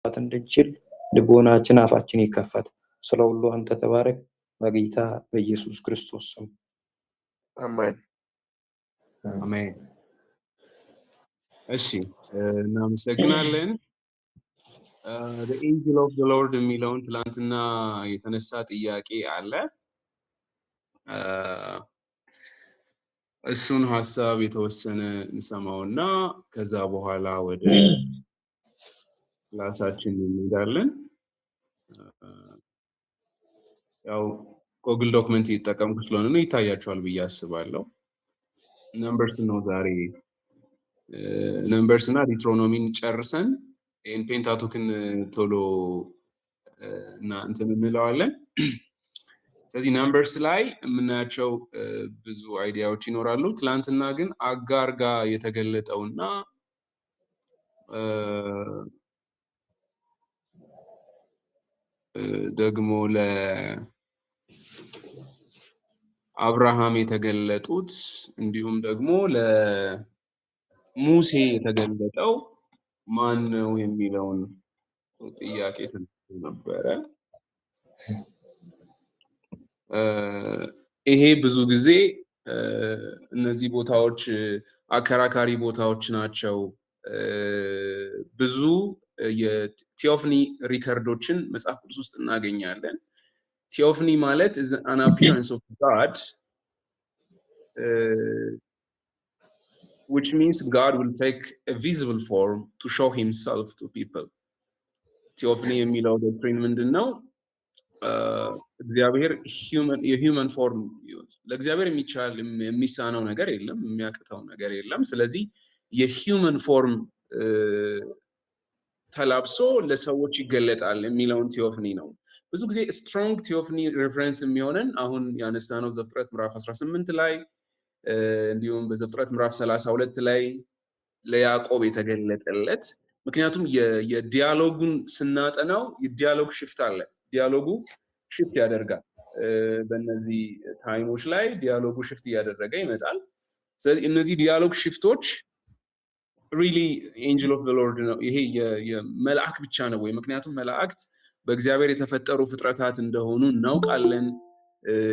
እንድንችል ልቦናችን አፋችን ይከፈት። ስለ ሁሉ አንተ ተባረክ። በጌታ በኢየሱስ ክርስቶስ ስም አሜን አሜን። እሺ እናመሰግናለን። the angel of the lord የሚለውን ትላንትና የተነሳ ጥያቄ አለ። እሱን ሐሳብ የተወሰነ እንሰማውና ከዛ በኋላ ወደ ክላሳችን እንሄዳለን። ያው ጎግል ዶክመንት እየተጠቀምኩ ስለሆነ ነው ይታያችኋል ብዬ አስባለሁ። ነምበርስ ነው ዛሬ ነምበርስ እና ዲትሮኖሚን ጨርሰን ይሄን ፔንታቱክን ቶሎ እና እንትን እንለዋለን። ስለዚህ ነምበርስ ላይ የምናያቸው ብዙ አይዲያዎች ይኖራሉ። ትላንትና ግን አጋር ጋር የተገለጠውና ደግሞ ለአብርሃም የተገለጡት እንዲሁም ደግሞ ለሙሴ የተገለጠው ማን ነው የሚለውን ጥያቄ ተነስቶ ነበረ። ይሄ ብዙ ጊዜ እነዚህ ቦታዎች አከራካሪ ቦታዎች ናቸው። ብዙ የቲዮፍኒ ሪከርዶችን መጽሐፍ ቅዱስ ውስጥ እናገኛለን። ቲዮፍኒ ማለት is an appearance of God, which means God will take a visible form to show himself to people. ቲዮፍኒ የሚለው ዶክትሪን ምንድነው? እግዚአብሔር የሂውመን ፎርም ለእግዚአብሔር የሚቻል የሚሳነው ነገር የለም፣ የሚያቅተው ነገር የለም። ስለዚህ የሂውመን ፎርም ተላብሶ ለሰዎች ይገለጣል የሚለውን ቲዮፍኒ ነው። ብዙ ጊዜ ስትሮንግ ቲዮፍኒ ሬፈረንስ የሚሆነን አሁን ያነሳነው ዘፍጥረት ምዕራፍ 18 ላይ እንዲሁም በዘፍጥረት ምዕራፍ 32 ላይ ለያዕቆብ የተገለጠለት። ምክንያቱም የዲያሎጉን ስናጠናው የዲያሎግ ሽፍት አለ። ዲያሎጉ ሽፍት ያደርጋል። በእነዚህ ታይሞች ላይ ዲያሎጉ ሽፍት እያደረገ ይመጣል። ስለዚህ እነዚህ ዲያሎግ ሽፍቶች ሪሊ ኤንጅል ኦፍ ዘ ሎርድ ነው። ይሄ የመልአክ ብቻ ነው ወይ? ምክንያቱም መላእክት በእግዚአብሔር የተፈጠሩ ፍጥረታት እንደሆኑ እናውቃለን።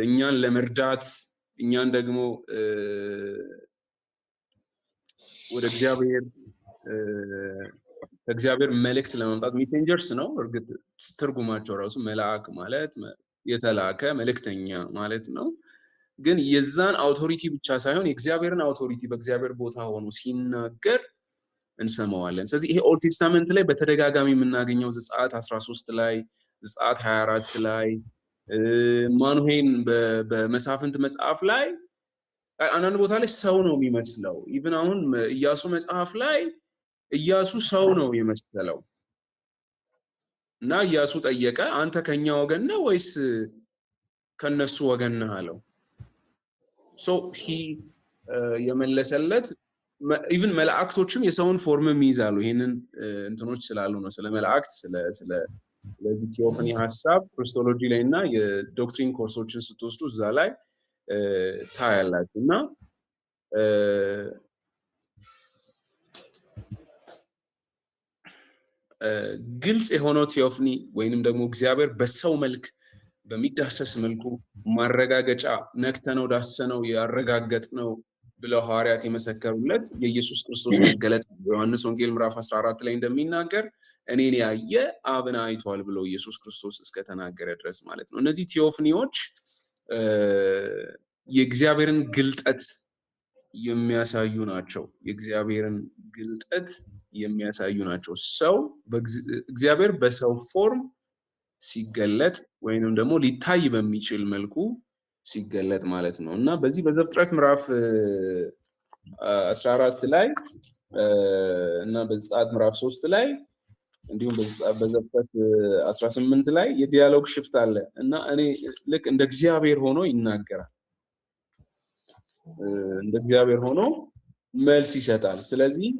እኛን ለመርዳት እኛን ደግሞ ወደ እግዚአብሔር መልእክት ለማምጣት ሜሴንጀርስ ነው። እርግጥ ትርጉማቸው ራሱ መልአክ ማለት የተላከ መልእክተኛ ማለት ነው። ግን የዛን አውቶሪቲ ብቻ ሳይሆን የእግዚአብሔርን አውቶሪቲ በእግዚአብሔር ቦታ ሆኖ ሲናገር እንሰማዋለን። ስለዚህ ይሄ ኦልድ ቴስታመንት ላይ በተደጋጋሚ የምናገኘው ዘጸአት 13 ላይ፣ ዘጸአት 24 ላይ፣ ማኑሄን በመሳፍንት መጽሐፍ ላይ አንዳንድ ቦታ ላይ ሰው ነው የሚመስለው። ኢቭን አሁን ኢያሱ መጽሐፍ ላይ ኢያሱ ሰው ነው የመሰለው እና ኢያሱ ጠየቀ፣ አንተ ከኛ ወገን ነህ ወይስ ከነሱ ወገን ነህ አለው። ሶ የመለሰለት ኢቭን መላእክቶችም የሰውን ፎርም ይይዛሉ። ይሄንን እንትኖች ስላሉ ነው ስለ መላእክት ስለዚህ ቲዮፍኒ ሐሳብ ክሪስቶሎጂ ላይ እና የዶክትሪን ኮርሶችን ስትወስዱ እዛ ላይ ታያላችሁ። እና ግልጽ የሆነው ቲዮፍኒ ወይንም ደግሞ እግዚአብሔር በሰው መልክ በሚዳሰስ መልኩ ማረጋገጫ ነክተነው ዳሰነው ያረጋገጥነው ብለው ሐዋርያት የመሰከሩለት የኢየሱስ ክርስቶስ መገለጥ ዮሐንስ ወንጌል ምዕራፍ 14 ላይ እንደሚናገር እኔን ያየ አብን አይቷል ብሎ ኢየሱስ ክርስቶስ እስከተናገረ ድረስ ማለት ነው። እነዚህ ቲዮፍኒዎች የእግዚአብሔርን ግልጠት የሚያሳዩ ናቸው። የእግዚአብሔርን ግልጠት የሚያሳዩ ናቸው። እግዚአብሔር በሰው ፎርም ሲገለጥ ወይንም ደግሞ ሊታይ በሚችል መልኩ ሲገለጥ ማለት ነው። እና በዚህ በዘፍጥረት ምዕራፍ 14 ላይ እና በዘጸአት ምዕራፍ 3 ላይ እንዲሁም በዘፍጥረት 18 ላይ የዲያሎግ ሽፍት አለ እና እኔ ልክ እንደ እግዚአብሔር ሆኖ ይናገራል፣ እንደ እግዚአብሔር ሆኖ መልስ ይሰጣል። ስለዚህ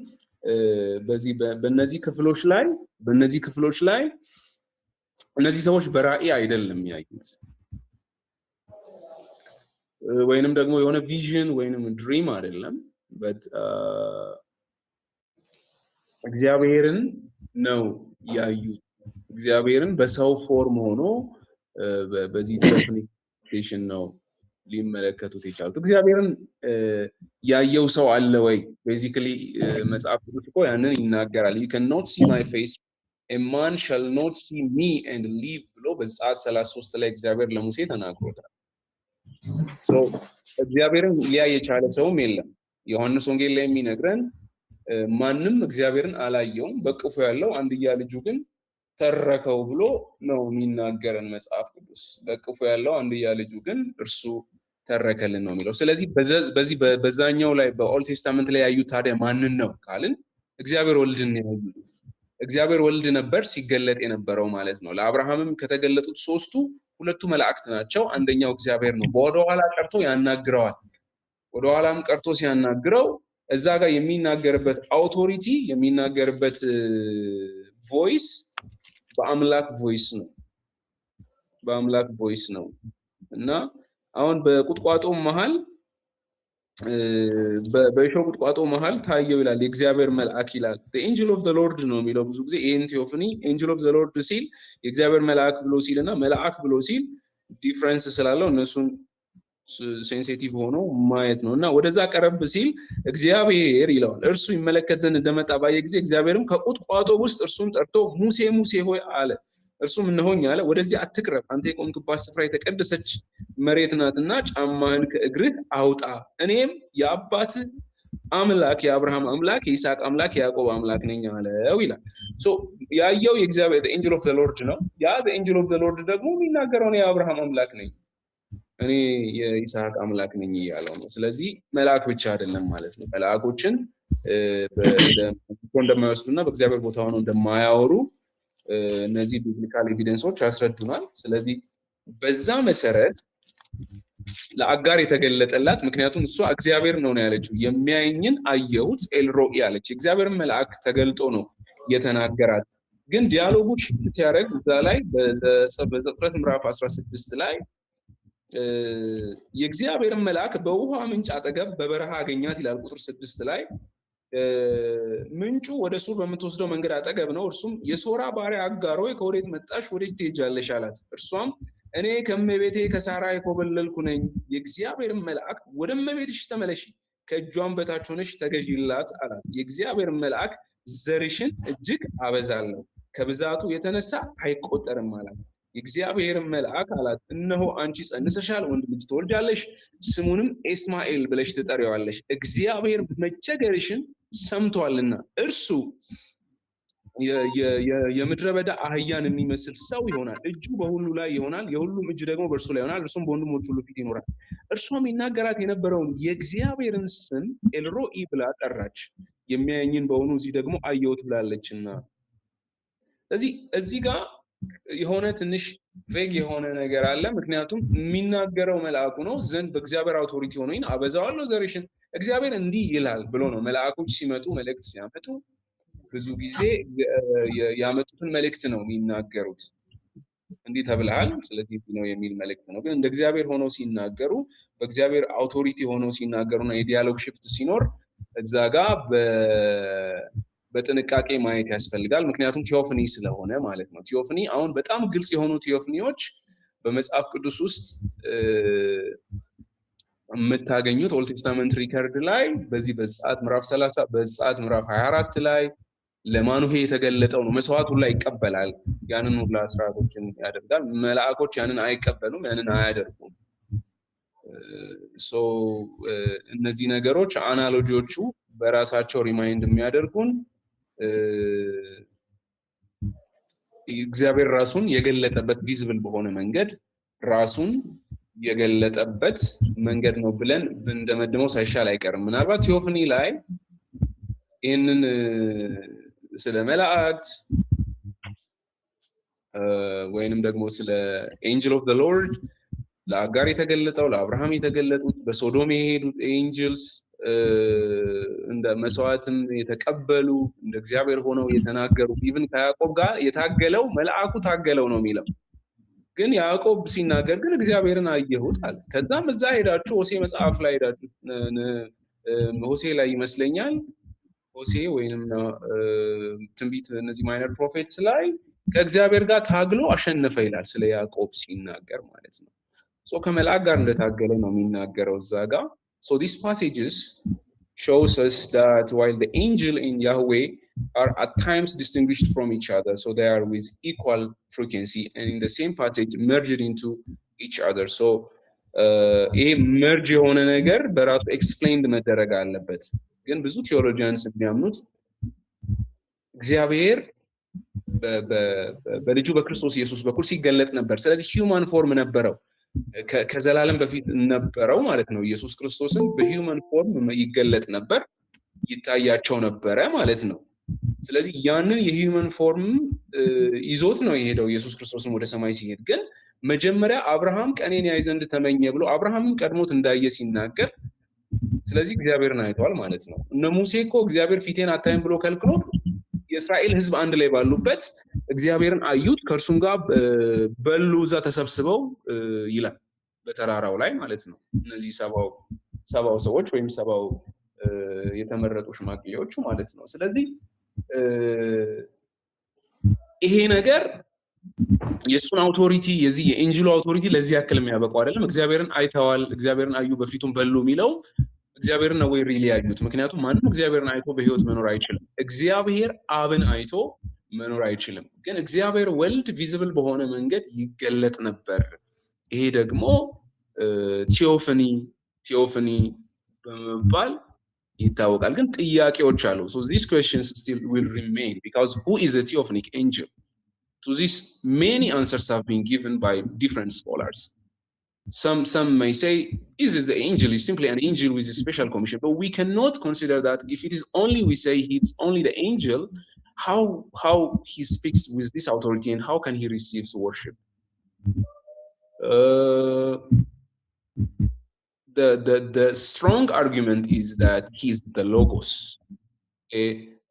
በእነዚህ ክፍሎች ላይ እነዚህ ሰዎች በራእይ አይደለም ያዩት ወይንም ደግሞ የሆነ ቪዥን ወይንም ድሪም አይደለም። እግዚአብሔርን ነው ያዩት። እግዚአብሔርን በሰው ፎርም ሆኖ በዚህ ቴዎፍኒኬሽን ነው ሊመለከቱት የቻሉት። እግዚአብሔርን ያየው ሰው አለ ወይ? ቤዚካሊ መጽሐፍ ቅዱስ እኮ ያንን ይናገራል። you cannot see my face a man shall not see me and live ብሎ በዘጸአት 33 ላይ እግዚአብሔር ለሙሴ ተናግሮታል። እግዚአብሔርን ሊያይ የቻለ ሰውም የለም። ዮሐንስ ወንጌል ላይ የሚነግረን ማንም እግዚአብሔርን አላየውም፣ በቅፉ ያለው አንድያ ልጁ ግን ተረከው ብሎ ነው የሚናገረን መጽሐፍ ቅዱስ። በቅፉ ያለው አንድያ ልጁ ግን እርሱ ተረከልን ነው የሚለው። ስለዚህ በዚህ በዛኛው ላይ በኦልድ ቴስታመንት ላይ ያዩት ታዲያ ማንን ነው ካልን እግዚአብሔር ወልድን ያዩ። እግዚአብሔር ወልድ ነበር ሲገለጥ የነበረው ማለት ነው። ለአብርሃምም ከተገለጡት ሶስቱ ሁለቱ መላእክት ናቸው፣ አንደኛው እግዚአብሔር ነው። ወደኋላ ቀርቶ ያናግረዋል። ወደኋላም ቀርቶ ሲያናግረው እዛ ጋር የሚናገርበት አውቶሪቲ የሚናገርበት ቮይስ በአምላክ ቮይስ ነው እና አሁን በቁጥቋጦ መሃል በእሾህ ቁጥቋጦ መሃል ታየው ይላል የእግዚአብሔር መልአክ ይላል። the angel of the lord ነው የሚለው ብዙ ጊዜ ይሄን ቴዎፍኒ angel of the lord ሲል የእግዚአብሔር መልአክ ብሎ ሲልና መልአክ ብሎ ሲል ዲፈረንስ ስላለው እነሱን ሴንሲቲቭ ሆኖ ማየት ነው እና ወደዛ ቀረብ ሲል እግዚአብሔር ይለዋል። እርሱ ይመለከት ዘንድ እንደመጣ ባየ ጊዜ እግዚአብሔርም ከቁጥቋጦ ውስጥ እርሱን ጠርቶ ሙሴ ሙሴ ሆይ አለ። እርሱም እነሆኝ አለ። ወደዚህ አትቅረብ፣ አንተ የቆምክባት ስፍራ የተቀደሰች መሬት ናትና ጫማህን ከእግርህ አውጣ፣ እኔም የአባት አምላክ የአብርሃም አምላክ የይስሐቅ አምላክ የያዕቆብ አምላክ ነኝ አለው ይላል። ያየው የእግዚአብሔር ኤንጅል ኦፍ ዘ ሎርድ ነው። ያ ኤንጅል ኦፍ ዘ ሎርድ ደግሞ የሚናገረው ነው የአብርሃም አምላክ ነኝ እኔ የይስሐቅ አምላክ ነኝ እያለው ነው። ስለዚህ መልአክ ብቻ አይደለም ማለት ነው። መልአኮችን እንደማይወስዱና በእግዚአብሔር ቦታ ሆነው እንደማያወሩ እነዚህ ቢብሊካል ኤቪደንሶች ያስረዱናል። ስለዚህ በዛ መሰረት ለአጋር የተገለጠላት ምክንያቱም እሷ እግዚአብሔር ነው ያለችው። የሚያየኝን አየሁት ኤልሮኢ አለች። የእግዚአብሔር መልአክ ተገልጦ ነው የተናገራት። ግን ዲያሎጉ ሽፍት ሲያደርግ እዛ ላይ በዘፍጥረት ምዕራፍ 16 ላይ የእግዚአብሔር መልአክ በውሃ ምንጭ አጠገብ በበረሃ አገኛት ይላል። ቁጥር 6 ላይ ምንጩ ወደ ሱር በምትወስደው መንገድ አጠገብ ነው። እርሱም የሶራ ባሪያ አጋር ሆይ ከወዴት መጣሽ? ወዴት ትሄጃለሽ? አላት። እርሷም እኔ ከእመቤቴ ከሳራ የኮበለልኩ ነኝ። የእግዚአብሔር መልአክ ወደ እመቤትሽ ተመለሺ፣ ከእጇም በታች ሆነሽ ተገዢላት አላት። የእግዚአብሔር መልአክ ዘርሽን እጅግ አበዛለሁ፣ ከብዛቱ የተነሳ አይቆጠርም አላት። የእግዚአብሔር መልአክ አላት፣ እነሆ አንቺ ጸንሰሻል፣ ወንድ ልጅ ትወልጃለሽ፣ ስሙንም ኤስማኤል ብለሽ ትጠሪዋለሽ። እግዚአብሔር መቸገርሽን ሰምቷልና እርሱ የምድረ በዳ አህያን የሚመስል ሰው ይሆናል። እጁ በሁሉ ላይ ይሆናል፣ የሁሉም እጅ ደግሞ በእርሱ ላይ ይሆናል። እርሱም በወንድሞች ሁሉ ፊት ይኖራል። እርሷም ይናገራት የነበረውን የእግዚአብሔርን ስም ኤልሮኢ ብላ ጠራች። የሚያየኝን በሆኑ እዚህ ደግሞ አየሁት ብላለችና። ስለዚህ እዚህ ጋር የሆነ ትንሽ ቬግ የሆነ ነገር አለ። ምክንያቱም የሚናገረው መልአኩ ነው ዘንድ በእግዚአብሔር አውቶሪቲ ሆኖ አበዛዋለሁ ዘርሽን እግዚአብሔር እንዲህ ይላል ብሎ ነው። መልአኮች ሲመጡ መልእክት ሲያመጡ ብዙ ጊዜ ያመጡትን መልእክት ነው የሚናገሩት። እንዲህ ተብለሃል ስለዚህ ነው የሚል መልእክት ነው። ግን እንደ እግዚአብሔር ሆነው ሲናገሩ በእግዚአብሔር አውቶሪቲ ሆነው ሲናገሩና የዲያሎግ ሽፍት ሲኖር እዛ ጋር በጥንቃቄ ማየት ያስፈልጋል። ምክንያቱም ቲዮፍኒ ስለሆነ ማለት ነው። ቲዮፍኒ አሁን በጣም ግልጽ የሆኑ ቲዮፍኒዎች በመጽሐፍ ቅዱስ ውስጥ የምታገኙት ኦልድ ቴስታመንት ሪከርድ ላይ በዚህ በዘጸአት ምዕራፍ 30 በዘጸአት ምዕራፍ 24 ላይ ለማኑሄ የተገለጠው ነው። መስዋዕቱን ላይ ይቀበላል፣ ያንን ሁሉ ስርዓቶችን ያደርጋል። መልአኮች ያንን አይቀበሉም፣ ያንን አያደርጉም። እነዚህ ነገሮች አናሎጂዎቹ በራሳቸው ሪማይንድ የሚያደርጉን እግዚአብሔር ራሱን የገለጠበት ቪዚብል በሆነ መንገድ ራሱን የገለጠበት መንገድ ነው ብለን እንደመድመው ሳይሻል አይቀርም። ምናልባት ቲዮፍኒ ላይ ይህንን ስለ መላእክት ወይንም ደግሞ ስለ ኤንጅል ኦፍ ዘ ሎርድ ለአጋር የተገለጠው ለአብርሃም የተገለጡት በሶዶም የሄዱት ኤንጅልስ እንደ መስዋዕትም የተቀበሉ እንደ እግዚአብሔር ሆነው የተናገሩ ኢቭን ከያዕቆብ ጋር የታገለው መልአኩ ታገለው ነው የሚለው። ግን ያዕቆብ ሲናገር ግን እግዚአብሔርን አየሁት አለ። ከዛም እዛ ሄዳችሁ ሆሴ መጽሐፍ ላይ ሄዳችሁ ሆሴ ላይ ይመስለኛል ሆሴ ወይንም ትንቢት እነዚህ ማይነር ፕሮፌትስ ላይ ከእግዚአብሔር ጋር ታግሎ አሸነፈ ይላል ስለ ያዕቆብ ሲናገር ማለት ነው። ሶ ከመልአክ ጋር እንደታገለ ነው የሚናገረው እዛ ጋር። So these passages shows us that while the angel and Yahweh are at times distinguished from each other, so they are with equal frequency and in the same passage merged into each other. So ይሄ merge የሆነ ነገር በራሱ explained መደረግ አለበት። ግን ብዙ ቴዎሎጂያንስ የሚያምኑት እግዚአብሔር በልጁ በክርስቶስ ኢየሱስ በኩል ሲገለጥ ነበር። ስለዚህ ሂውማን ፎርም ነበረው ከዘላለም በፊት ነበረው ማለት ነው። ኢየሱስ ክርስቶስን በሂውማን ፎርም ይገለጥ ነበር፣ ይታያቸው ነበረ ማለት ነው። ስለዚህ ያንን የሂውማን ፎርም ይዞት ነው የሄደው ኢየሱስ ክርስቶስን ወደ ሰማይ ሲሄድ። ግን መጀመሪያ አብርሃም ቀኔን ያይ ዘንድ ተመኘ ብሎ አብርሃምም ቀድሞት እንዳየ ሲናገር፣ ስለዚህ እግዚአብሔርን አይተዋል ማለት ነው። እነ ሙሴ እኮ እግዚአብሔር ፊቴን አታይም ብሎ ከልክሎ የእስራኤል ሕዝብ አንድ ላይ ባሉበት እግዚአብሔርን አዩት፣ ከእርሱም ጋር በሉ እዛ ተሰብስበው ይላል በተራራው ላይ ማለት ነው። እነዚህ ሰባው ሰዎች ወይም ሰባው የተመረጡ ሽማግሌዎቹ ማለት ነው። ስለዚህ ይሄ ነገር የእሱን አውቶሪቲ የዚህ የኤንጅሉ አውቶሪቲ ለዚህ ያክል የሚያበቃው አይደለም። እግዚአብሔርን አይተዋል፣ እግዚአብሔርን አዩ፣ በፊቱም በሉ የሚለው እግዚአብሔርን ነው ወይ ሪሊ ያዩት? ምክንያቱም ማንም እግዚአብሔርን አይቶ በህይወት መኖር አይችልም። እግዚአብሔር አብን አይቶ መኖር አይችልም። ግን እግዚአብሔር ወልድ ቪዚብል በሆነ መንገድ ይገለጥ ነበር። ይሄ ደግሞ ቲዮፈኒ በመባል ይታወቃል። ግን ጥያቄዎች አሉ። so these questions still will remain because who is a theophanic angel? To this many answers have been given by different scholars. Some may say is it the angel is simply an angel with a special commission, but we cannot consider that. If it is only we say it's only the angel, how he speaks with this authority and how can he receive worship? The strong argument is that he is the Logos, a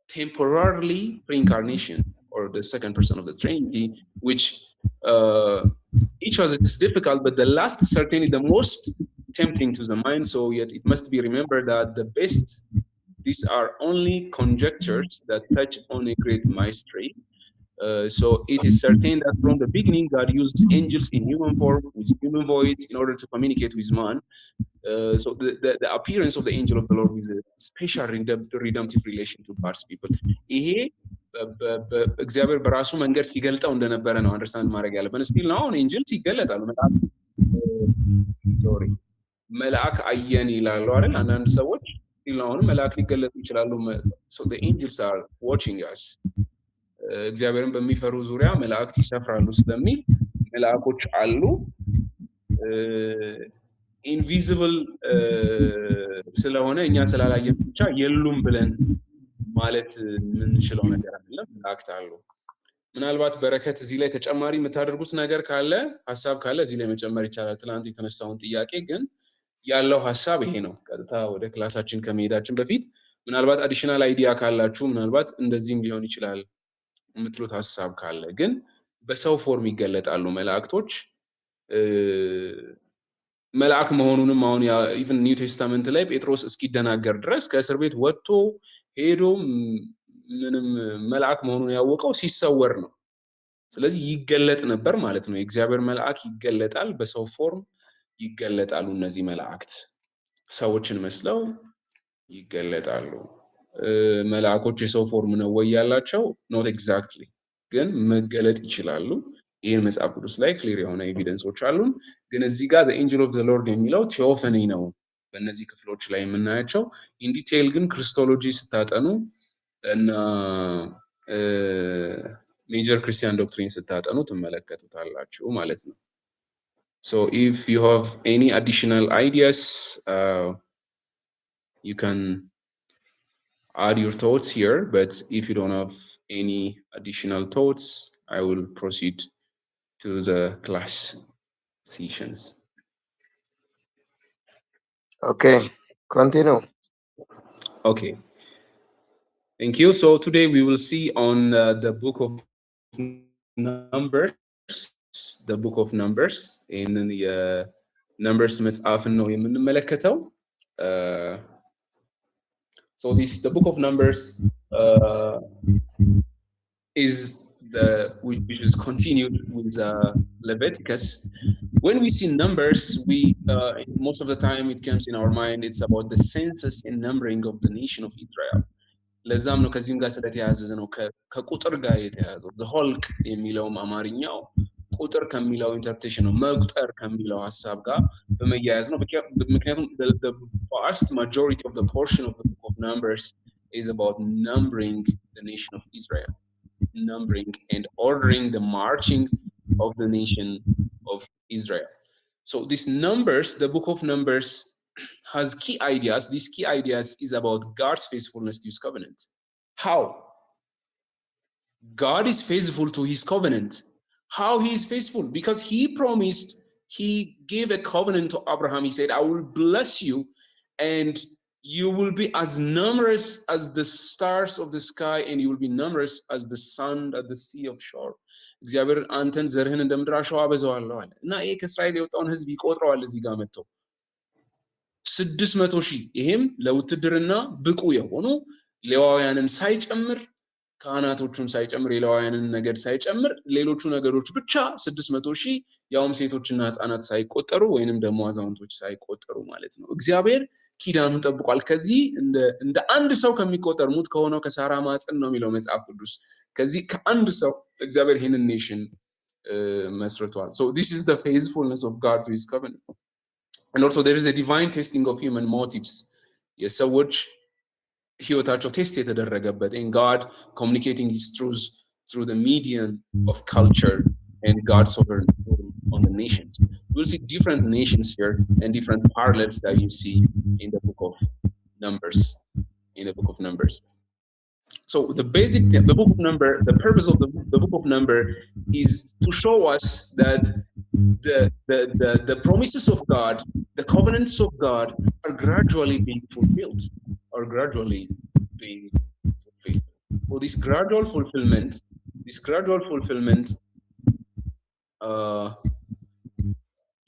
temporarily pre-incarnation or the second person of the Trinity, which each of it is difficult, but the last certainly the most tempting to the mind. So yet it must be remembered that the best, these are only conjectures that touch on a great mystery. So it is certain that from the beginning God used angels in human form with human voice in order to communicate with man. So the appearance of the angel of the Lord with a special redemptive relation to God's people. ይሄ እግዚአብሔር በራሱ መንገድ ሲገልጠው እንደነበረ ነው አንደርስታንድ ማድረግ ያለብን። ስቲል ነው አሁን ኤንጅልስ ይገለጣሉ። መልአክ አየን ይላሉ አይደል አንዳንድ ሰዎች። ስቲል ነው አሁን መልአክ ሊገለጡ ይችላሉ። so the angels are watching us። እግዚአብሔርን በሚፈሩ ዙሪያ መላእክት ይሰፍራሉ ስለሚል መላእኮች አሉ። ኢንቪዚብል ስለሆነ እኛ ስላላየን ብቻ የሉም ብለን ማለት የምንችለው ነገር አይደለም። መላእክት አሉ። ምናልባት በረከት እዚህ ላይ ተጨማሪ የምታደርጉት ነገር ካለ ሐሳብ ካለ እዚህ ላይ መጨመር ይቻላል። ትናንት የተነሳውን ጥያቄ ግን ያለው ሐሳብ ይሄ ነው። ቀጥታ ወደ ክላሳችን ከመሄዳችን በፊት ምናልባት አዲሽናል አይዲያ ካላችሁ ምናልባት እንደዚህም ሊሆን ይችላል የምትሉት ሐሳብ ካለ ግን በሰው ፎርም ይገለጣሉ መላእክቶች። መልአክ መሆኑንም አሁን ኢቭን ኒው ቴስታመንት ላይ ጴጥሮስ እስኪደናገር ድረስ ከእስር ቤት ወጥቶ ሄዶ ምንም መልአክ መሆኑን ያወቀው ሲሰወር ነው። ስለዚህ ይገለጥ ነበር ማለት ነው። የእግዚአብሔር መልአክ ይገለጣል፣ በሰው ፎርም ይገለጣሉ። እነዚህ መላእክት ሰዎችን መስለው ይገለጣሉ። መልአኮች የሰው ፎርም ነው ወይ ያላቸው? ኖት ኤግዛክትሊ፣ ግን መገለጥ ይችላሉ። ይህን መጽሐፍ ቅዱስ ላይ ክሊር የሆነ ኤቪደንሶች አሉን። ግን እዚህ ጋር ኤንጅል ኦፍ ዘ ሎርድ የሚለው ቴዎፈኒ ነው በእነዚህ ክፍሎች ላይ የምናያቸው። ኢንዲቴይል ግን ክርስቶሎጂ ስታጠኑ እና ሜጀር ክርስቲያን ዶክትሪን ስታጠኑ ትመለከቱታላችሁ ማለት ነው። So if you have any additional ideas, you can add your thoughts here, but if you don't have any additional thoughts, I will proceed to the class sessions. Okay, continue. Okay. Thank you. So today we will see on the book of Numbers, the book of Numbers. In the Numbers መጽሐፍን ነው የምንመለከተው። So the book of Numbers is which is continued with Leviticus. When we see Numbers, most of the time it comes in our mind, it's about the census and numbering of the nation of Israel. ለዛም ነው ከዚህም ጋር ስለተያያዘ ነው ከቁጥር ጋር የተያያዘው ዘኍልቍ የሚለውም አማርኛው ቁጥር ከሚለው ኢንተርፕሬቴሽን ነው መቁጠር ከሚለው ሐሳብ ጋር በመያያዝ ነው ምክንያቱም the vast majority of the portion of the book of Numbers is about numbering the nation of Israel, numbering and ordering the marching of the nation of Israel. So this Numbers, the book of Numbers, has key ideas. These key ideas is about God's faithfulness to his covenant. How? God is faithful to his covenant. How he is faithful? Because he promised, he gave a covenant to Abraham. He said, I will bless you and you will be as numerous as the stars of the sky and you will be numerous as the sand at the sea of shore. እግዚአብሔር አንተን ዘርህን እንደ ምድር አሸዋ አበዛዋለሁ አለ እና ይሄ ከእስራኤል የወጣውን ህዝብ ይቆጥረዋል እዚህ ጋር መጥቶ 600,000 ይሄም ለውትድርና ብቁ የሆኑ ሌዋውያንን ሳይጨምር ካህናቶቹን ሳይጨምር የሌዋውያንን ነገድ ሳይጨምር ሌሎቹ ነገዶች ብቻ 600,000 ያውም ሴቶችና ህፃናት ሳይቆጠሩ ወይንም ደግሞ አዛውንቶች ሳይቆጠሩ ማለት ነው እግዚአብሔር ኪዳኑን ጠብቋል ከዚህ እንደ አንድ ሰው ከሚቆጠር ሙት ከሆነው ከሳራ ማጽን ነው የሚለው መጽሐፍ ቅዱስ ከዚህ ከአንድ ሰው እግዚአብሔር ይሄንን ኔሽን መስርቷል so this is the faithfulness of God to his covenant. And also there is a divine testing of human motives. የሰዎች ህይወታቸው ቴስት የተደረገበት in God communicating his truths through the medium of culture and God's sovereign rule on the nations. You will see different nations here and different parallels that you see in the book of Numbers. So the purpose of the book of Number is to show us that the promises of God, the covenants of God are gradually being fulfilled. So this gradual fulfillment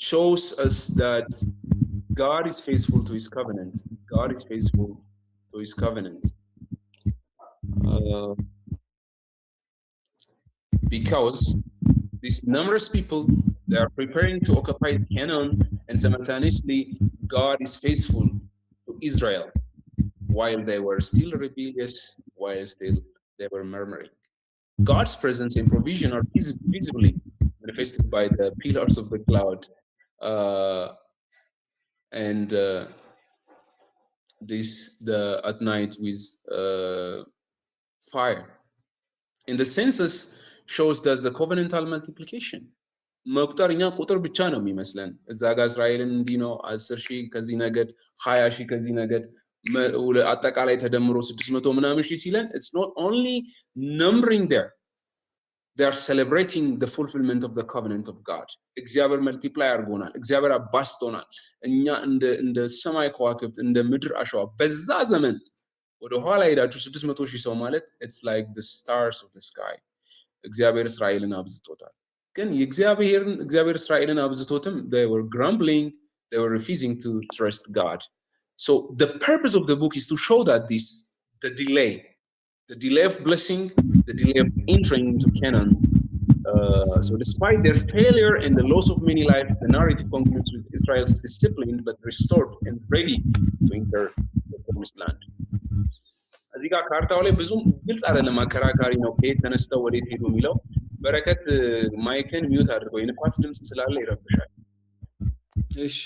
shows us that God is faithful to his covenant. Because these numerous people, they are preparing to occupy Canaan, and simultaneously God is faithful to Israel while they were still rebellious, while still they were murmuring. God's presence and provision are visibly manifested by the pillars of the cloud and at night with fire. In the census shows that the covenantal multiplication. መቁጠርኛ ቁጥር ብቻ ነው የሚመስለን እዛ ጋር እስራኤልን እንዲህ ነው 10,000 ከዚህ ነገድ 20,000 ከዚህ ነገድ አጠቃላይ ተደምሮ 600 ምናምን ሺህ ሲለን it's not only numbering there, they are celebrating the fulfillment of the covenant of God. እግዚአብሔር መልቲፕላይ አድርጎናል እግዚአብሔር አባስቶናል እኛ እንደ ሰማይ ከዋክብት እንደ ምድር አሸዋ በዛ ዘመን ወደ ኋላ ሄዳችሁ 600,000 ሰው ማለት it's like the stars of the sky. እግዚአብሔር እስራኤልን አብዝቶታል ግን እግዚአብሔር እስራኤልን አብዝቶትም they were grumbling, they were refusing to trust God. So the purpose of the book is to show that the delay of blessing, the delay of entering into Canaan. So despite their failure and the loss of many lives, the narrative concludes with Israel's disciplined but restored and ready to enter the promised land. እዚህ ጋር ካርታው ላይ ብዙም ግልጽ አይደለም አከራካሪ ነው ከየት ተነስተው ወዴት ሄዱ የሚለው በረከት ማይክን ሚውት አድርገው የንፋስ ድምጽ ስላለ ይረብሻል እሺ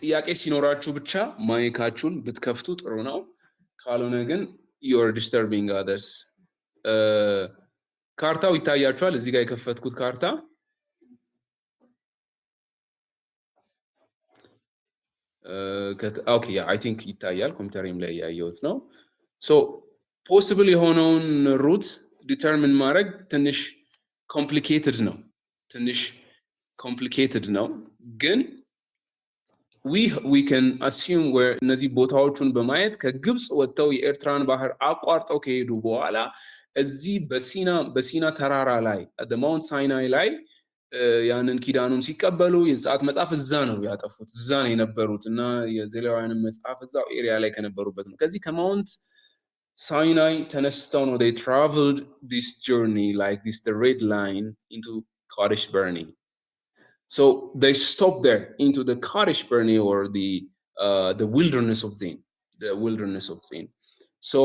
ጥያቄ ሲኖራችሁ ብቻ ማይካችሁን ብትከፍቱ ጥሩ ነው ካልሆነ ግን you are disturbing others. ካርታው ይታያችኋል እዚህ ጋር የከፈትኩት ካርታ okay yeah I think ይታያል ኮምፒውተሬም ላይ ያየሁት ነው so possible የሆነውን ሩት ዲተርሚን ማድረግ ትንሽ ኮምፕሊኬትድ ነው ግን we can assume where እነዚህ ቦታዎቹን በማየት ከግብጽ ወጥተው የኤርትራን ባህር አቋርጠው ከሄዱ በኋላ እዚህ በሲና ተራራ ላይ at the Mount Sinai ላይ ያንን ኪዳኑን ሲቀበሉ የዘጸአት መጽሐፍ እዛ ነው ያጠፉት እዛ ነው የነበሩት እና የዘሌዋውያንን መጽሐፍ እዛው ኤሪያ ላይ ከነበሩበት ነው ከዚህ ከማውንት Sinai ተነስተው ነው they traveled this journey like this the red line into Kadesh Barnea. So they stopped there into the Kadesh Barnea or the wilderness of Zin, the wilderness of Zin. So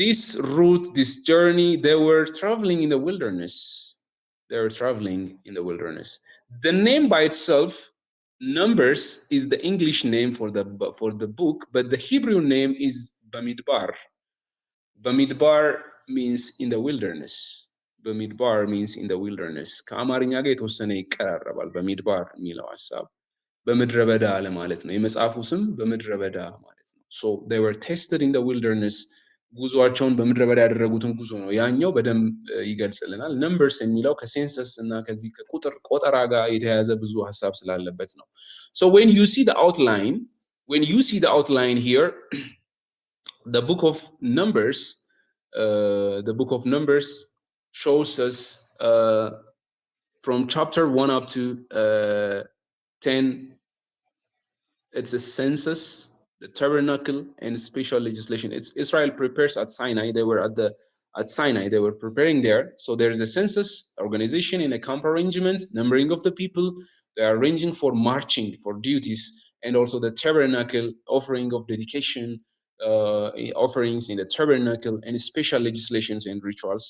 this route, this journey, they were traveling in the wilderness. They were traveling in the wilderness. The name by itself, Numbers, is the English name for the book, but the Hebrew name is Bamidbar. Bamidbar means in the wilderness. Bamidbar means in the wilderness. ከአማርኛ ጋር የተወሰነ ይቀራረባል በሚድባር የሚለው ሐሳብ በምድረ በዳ ለማለት ነው የመጽሐፉ ስም በምድረ በዳ ማለት ነው so they were tested in the wilderness ጉዟቸውን በምድረ በዳ ያደረጉትን ጉዞ ነው ያኛው በደንብ ይገልጽልናል numbers የሚለው ከሴንሰስ እና ከዚህ ከቁጥር ቆጠራ ጋር የተያያዘ ብዙ ሐሳብ ስላለበት ነው so when you see the outline here the book of Numbers shows us from chapter 1 up to 10 it's a census the tabernacle and special legislation it's Israel prepares at Sinai they were at Sinai they were preparing there so there's a census organization in a camp arrangement numbering of the people they are arranging for marching for duties and also the tabernacle offering of dedication offerings in the tabernacle and special legislations and rituals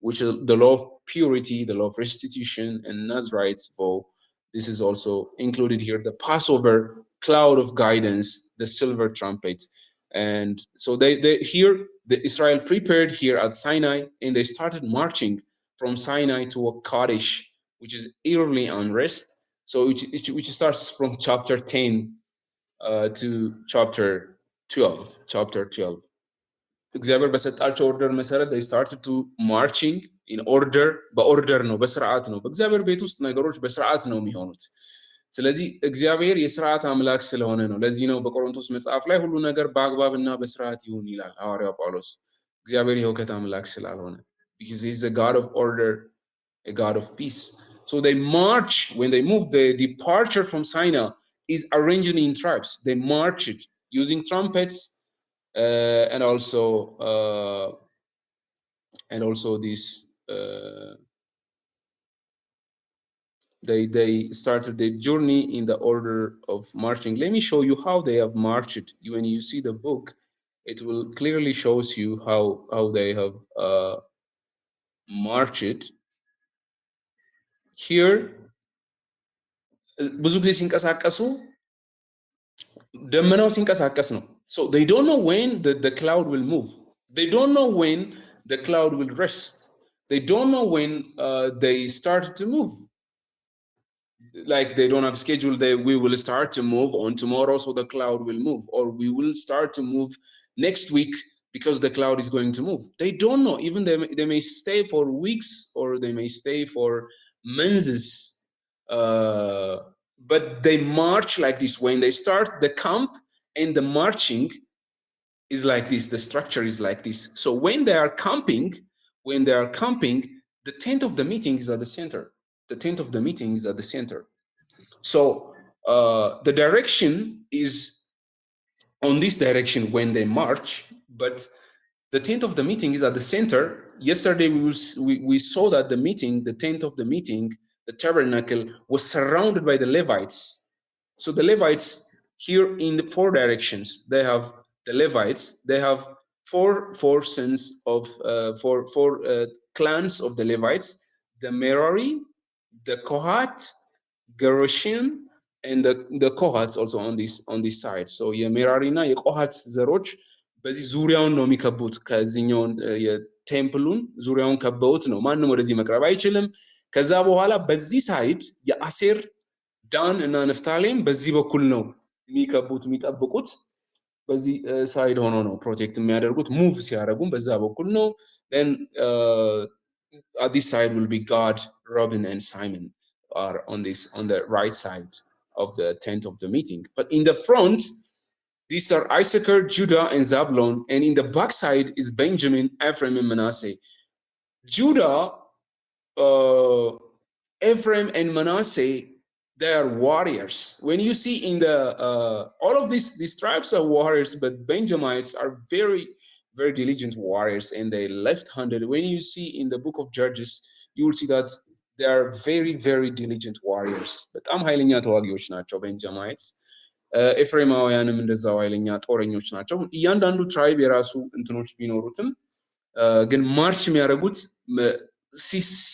which is the law of purity, the law of restitution, and Nazarites vow. This is also included here. The Passover, cloud of guidance, the silver trumpet. And so they here, the Israel prepared here at Sinai, and they started marching from Sinai to Kadesh, which is yearly unrest. So which starts from chapter 10 to chapter 12. እግዚአብሔር በሰጣቸው ኦርደር መሰረት they started to marching in order በኦርደር ነው በስርዓት ነው በእግዚአብሔር ቤት ውስጥ ነገሮች በስርዓት ነው የሚሆኑት ስለዚህ እግዚአብሔር የስርዓት አምላክ ስለሆነ ነው ለዚህ ነው በቆሮንቶስ መጽሐፍ ላይ ሁሉ ነገር በአግባብና በስርዓት ይሁን ይላል ሐዋርያው ጳውሎስ እግዚአብሔር የሁከት አምላክ ስላልሆነ because he is a God of order a God of peace so they march when they move the departure from Sinai is arranged in tribes they marched using trumpets and also this they started their journey in the order of marching let me show you how they have marched when you see the book it will clearly shows you how they have marched here ብዙ ጊዜ ሲንቀሳቀሱ ደመናው ሲንቀሳቀስ ነው so they don't know when the cloud will move they don't know when the cloud will rest they don't know when they start to move like they don't have schedule we will start to move on tomorrow so the cloud will move or we will start to move next week because the cloud is going to move they don't know even they may stay for weeks or they may stay for months but they march like this when they start the camp and the marching is like this the structure is like this so when they are camping the tent of the meeting is at the center the tent of the meeting is at the center so the direction is on this direction when they march but the tent of the meeting is at the center yesterday we saw that the tent of the meeting the tabernacle was surrounded by the Levites so the Levites here in the four directions they have the Levites they have four sons of four clans of the Levites the Merari the Kohat Gershon and the Kohats also on this side so የሜራሪ እና የቆሃት ዘሮች በዚህ ዙሪያውን ነው የሚከቡት ከዚህኛው የቴምፕሉን ዙሪያውን ከበውት ነው ማንንም ወደዚህ መቅረብ አይችልም ከዛ በኋላ በዚህ ሳይድ የአሴር ዳን እና ንፍታሌም በዚህ በኩል ነው የሚከቡት የሚጠብቁት በዚህ ሳይድ ሆኖ ነው ፕሮቴክት የሚያደርጉት ሙቭ ሲያደርጉም በዛ በኩል ነው then at this side will be God Robin and Simon are on the right side of the tent of the meeting. But in the front, these are Issachar, Judah, and Zabulon, and in the backside is Benjamin, Ephraim, and Manasseh. Judah, Ephraim, and Manasseh, they are warriors. When you see in the all of these tribes are warriors, but Benjamites are very, very diligent warriors, and they left-handed. When you see in the book of Judges, you will see that they are very, very diligent warriors. በጣም ኃይለኛ ተዋጊዎች ናቸው ቤንጃማይትስ። ኤፍሬማውያንም እንደዛው ኃይለኛ ጦረኞች ናቸው። እያንዳንዱ ትራይብ የራሱ እንትኖች ቢኖሩትም ግን ማርች የሚያደርጉት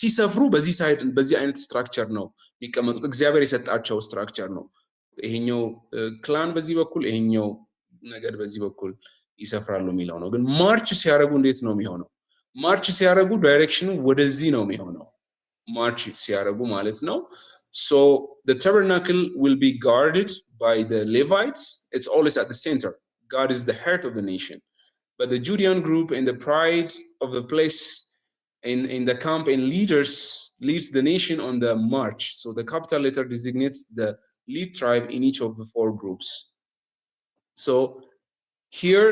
ሲሰፍሩ በዚህ ሳይድ በዚህ አይነት ስትራክቸር ነው የሚቀመጡት። እግዚአብሔር የሰጣቸው ስትራክቸር ነው። ይሄኛው ክላን በዚህ በኩል ይሄኛው ነገድ በዚህ በኩል ይሰፍራሉ የሚለው ነው። ግን ማርች ሲያደርጉ እንዴት ነው የሚሆነው? ማርች ሲያደርጉ ዳይሬክሽኑ ወደዚህ ነው የሚሆነው። ማርች ሲያደርጉ ማለት ነው። So the tabernacle will be guarded by the Levites. It's always at the center. God is the heart of the nation. But the Judean group and the pride of the place in the camp and leads the nation on the march. So the capital letter designates the lead tribe in each of the 4 groups. So here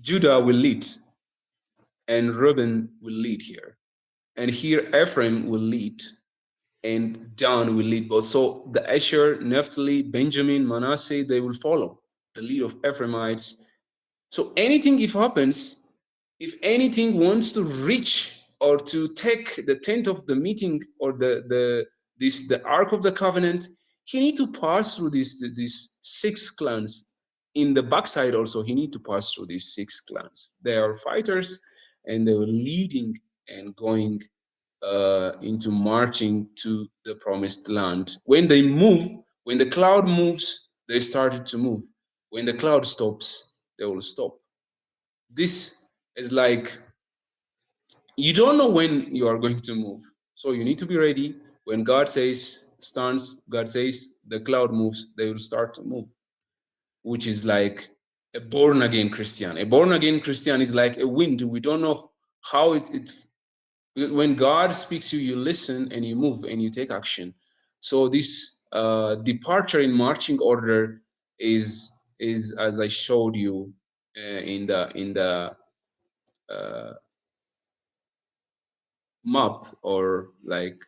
Judah will lead and Reuben will lead here. And here Ephraim will lead and Dan will lead both. So the Asher, Naphtali, Benjamin, Manasseh, they will follow the lead of Ephraimites. So anything if happens, if anything wants to reach or to take the tent of the meeting or the Ark of the Covenant, he need to pass through these 6 clans. In the backside also, he need to pass through these 6 clans. They are fighters and they were leading and going into marching to the promised land. When they move, when the cloud moves, they started to move. When the cloud stops, they will stop. This is like, you don't know when you are going to move. So you need to be ready. When God says stands, God says the cloud moves, they will start to move. Which is like a born again Christian. A born again Christian is like a wind. We don't know how it when God speaks you, you listen and you move and you take action. So this departure in marching order is as I showed you in the map, or like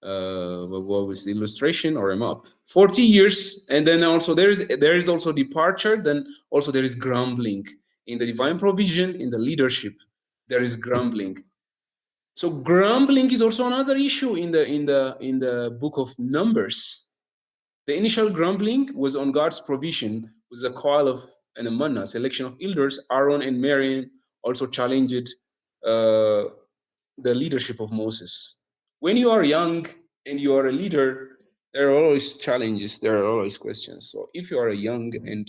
what was the illustration, or a map. 40 years, and then also there is also departure. Then also there is grumbling in the divine provision, in the leadership. There is grumbling. So grumbling is also another issue in the book of Numbers. The initial grumbling was on God's provision, was a call of and a manna, selection of elders. Aaron and Miriam also challenged the leadership of Moses. When you are young and you are a leader, there are always challenges, there are always questions. So if you are a young and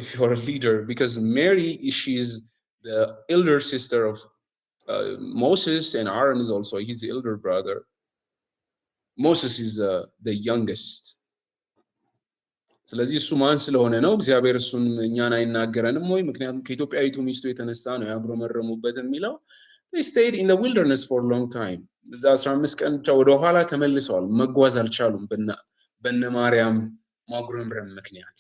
if you are a leader, because Mary, she is the elder sister of Moses, and Aaron is also, he's the elder brother. Moses is the youngest. ስለዚህ እሱ ማን ስለሆነ ነው እግዚአብሔር እሱን እኛን አይናገረንም ወይ? ምክንያቱም ከኢትዮጵያዊቱ ሚስቱ የተነሳ ነው ያጉረመረሙበት የሚለው። they stayed in the wilderness for a long time. እዛ 15 ቀን ብቻ ወደ ኋላ ተመልሰዋል። መጓዝ አልቻሉም በነ ማርያም ማጉረምረም ምክንያት፣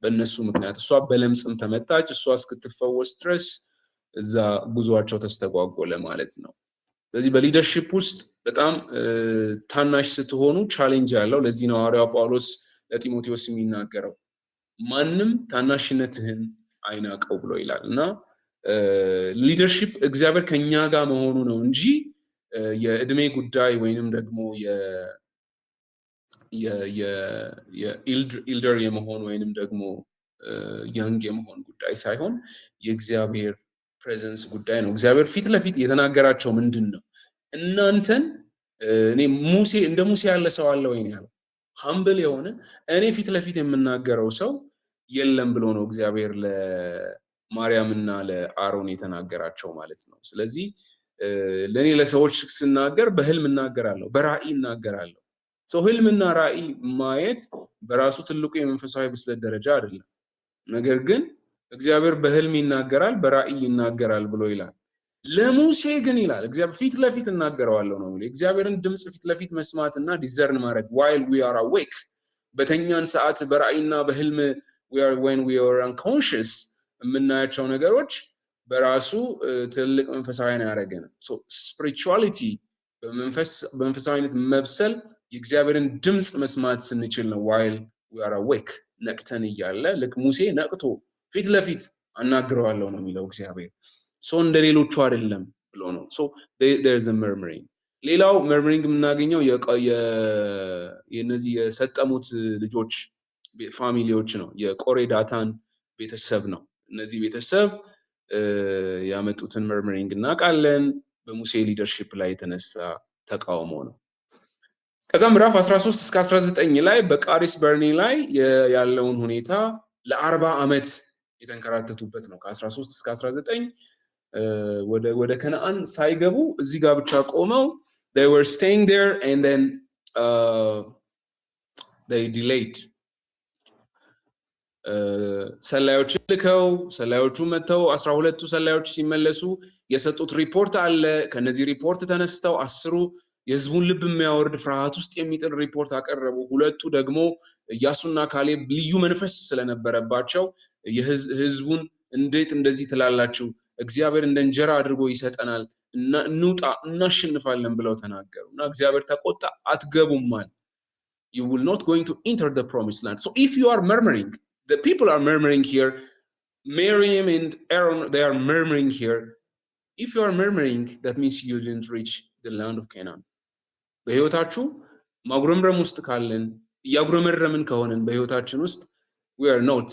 በእነሱ ምክንያት። እሷ በለምጽም ተመታች፣ እሷ እስክትፈወስ ድረስ እዛ ጉዟቸው ተስተጓጎለ ማለት ነው። ስለዚህ በሊደርሺፕ ውስጥ በጣም ታናሽ ስትሆኑ ቻሌንጅ ያለው። ለዚህ ነው ሐዋርያው ጳውሎስ ለጢሞቴዎስ የሚናገረው ማንም ታናሽነትህን አይናቀው ብሎ ይላል። እና ሊደርሺፕ እግዚአብሔር ከኛ ጋር መሆኑ ነው እንጂ የእድሜ ጉዳይ ወይንም ደግሞ የኢልደር የመሆን ወይንም ደግሞ ያንግ የመሆን ጉዳይ ሳይሆን የእግዚአብሔር ፕሬዘንስ ጉዳይ ነው። እግዚአብሔር ፊት ለፊት የተናገራቸው ምንድን ነው? እናንተን እኔ እንደ ሙሴ ያለ ሰው አለ ወይ ነው ያለው። ሀምብል የሆነ እኔ ፊት ለፊት የምናገረው ሰው የለም ብሎ ነው እግዚአብሔር ለማርያምና ለአሮን የተናገራቸው ማለት ነው። ስለዚህ ለኔ ለሰዎች ስናገር በህልም እናገራለሁ፣ በራእይ እናገራለሁ። ሰው ህልምና ራእይ ማየት በራሱ ትልቁ የመንፈሳዊ ብስለት ደረጃ አይደለም። ነገር ግን እግዚአብሔር በህልም ይናገራል፣ በራእይ ይናገራል ብሎ ይላል። ለሙሴ ግን ይላል እግዚአብሔር ፊት ለፊት እናገረዋለሁ ነው የሚለው። እግዚአብሔርን ድምጽ ፊት ለፊት መስማትና ዲዘርን ማድረግ while we are awake በተኛን ሰዓት በራእይና በህልም when we are unconscious የምናያቸው ነገሮች በራሱ ትልቅ መንፈሳዊያን ያደረገን so spirituality በመንፈሳዊነት መብሰል የእግዚአብሔርን ድምጽ መስማት ስንችል ነው while we are awake ነቅተን እያለ ልክ ሙሴ ነቅቶ ፊት ለፊት አናግረዋለሁ ነው የሚለው እግዚአብሔር so እንደሌሎቹ አይደለም ብሎ ነው so there is a murmuring ሌላው murmuring የምናገኘው የነዚህ የሰጠሙት ልጆች ፋሚሊዎች ነው የቆሬ ዳታን ቤተሰብ ነው እነዚህ ቤተሰብ ያመጡትን murmuring እናውቃለን በሙሴ ሊደርሺፕ ላይ የተነሳ ተቃውሞ ነው ከዛ ምዕራፍ 13 እስከ 19 ላይ በቃዴስ በርኔ ላይ ያለውን ሁኔታ ለ40 አመት የተንከራተቱበት ነው ከ13 እስከ 19 ወደ ከነዓን ሳይገቡ እዚህ ጋር ብቻ ቆመው they were staying there and then they delayed ሰላዮች ልከው ሰላዮቹ መተው 12ቱ ሰላዮች ሲመለሱ የሰጡት ሪፖርት አለ ከነዚህ ሪፖርት ተነስተው 10 የህዝቡን ልብ የሚያወርድ ፍርሃት ውስጥ የሚጥል ሪፖርት አቀረቡ ሁለቱ ደግሞ ኢያሱና ካሌብ ልዩ መንፈስ ስለነበረባቸው የህዝቡን እንዴት እንደዚህ ትላላችሁ እግዚአብሔር እንደ እንጀራ አድርጎ ይሰጠናል እና እንውጣ እናሸንፋለን ብለው ተናገሩና እግዚአብሔር ተቆጣ አትገቡማል you will not going to enter the promised land so if you are murmuring the people are murmuring here Miriam and Aaron they are murmuring here if you are murmuring that means you didn't reach the land of Canaan በህይወታችሁ ማጉረምረም ውስጥ ካለን ያጉረመረምን ከሆነን በህይወታችን ውስጥ we are not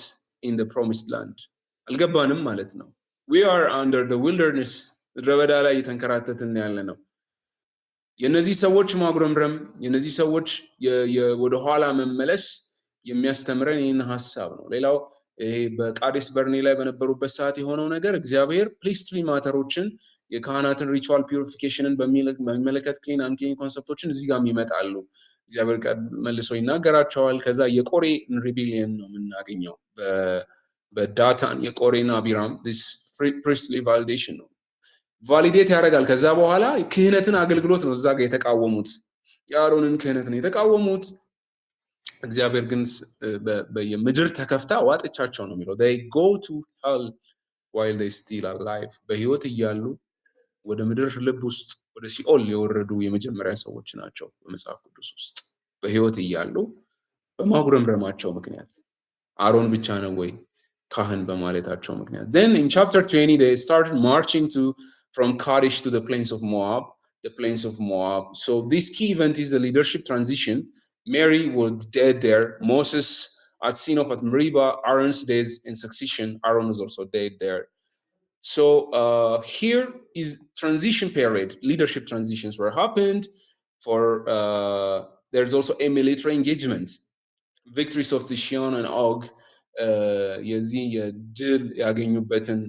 in the promised land አልገባንም ማለት ነው we are under the wilderness ረበዳ ላይ የተንከራተትን ያለ ነው የነዚህ ሰዎች ማጉረምረም የነዚህ ሰዎች ወደ ኋላ መመለስ የሚያስተምረን ይህን ሐሳብ ነው ሌላው ይሄ በቃዴስ በርኔ ላይ በነበሩበት ሰዓት የሆነው ነገር እግዚአብሔር ፕሪስትሊ ማተሮችን የካህናትን ሪቹዋል ፒዩሪፊኬሽንን በሚመለከት ክሊን አንክሊን ኮንሰፕቶችን እዚህ ጋር ይመጣሉ እግዚአብሔር መልሶ ይናገራቸዋል ከዛ የቆሬ ሪቤሊየን ነው የምናገኘው በዳታን የቆሬና አቢራም this priestly validation ነው ቫሊዴት ያደርጋል ከዛ በኋላ ክህነትን አገልግሎት ነው እዛ ጋር የተቃወሙት የአሮንን ክህነት ነው የተቃወሙት እግዚአብሔር ግን በየምድር ተከፍታ ዋጥቻቸው ነው የሚለው they go to hell while they still are alive በህይወት እያሉ ወደ ምድር ልብ ውስጥ ወደ ሲኦል የወረዱ የመጀመሪያ ሰዎች ናቸው በመጽሐፍ ቅዱስ ውስጥ በህይወት እያሉ በማጉረምረማቸው ምክንያት አሮን ብቻ ነው ወይ ካህን በማለታቸው ምክንያት then in chapter 20 they started marching from Kadesh to the plains of Moab so this key event is the leadership transition Mary was dead there Moses at Sinop at Meribah Aaron's days in succession Aaron was also dead there so here is transition period leadership transitions were happened for there's also a military engagement victories of Sihon and Og የዚህ የድል ያገኙበትን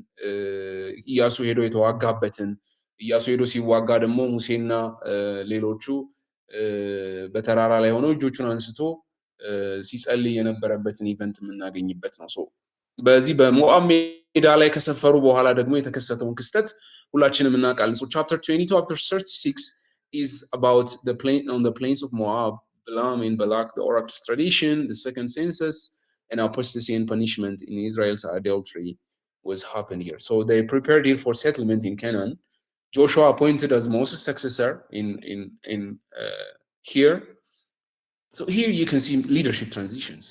ኢያሱ ሄዶ የተዋጋበትን ኢያሱ ሄዶ ሲዋጋ ደግሞ ሙሴና ሌሎቹ በተራራ ላይ ሆነው እጆቹን አንስቶ ሲጸልይ የነበረበትን ኢቨንት የምናገኝበት ነው ሶ በዚህ በሞዓብ ሜዳ ላይ ከሰፈሩ በኋላ ደግሞ የተከሰተውን ክስተት ሁላችንም እናውቃለን so chapter 20 to chapter 36 is about the plain on the plains of Moab Balaam and Balak the oracle's tradition the second census and apostasy and punishment in Israel's adultery was happened here. So they prepared here for settlement in Canaan. Joshua appointed as Moses' successor in here. So here you can see leadership transitions,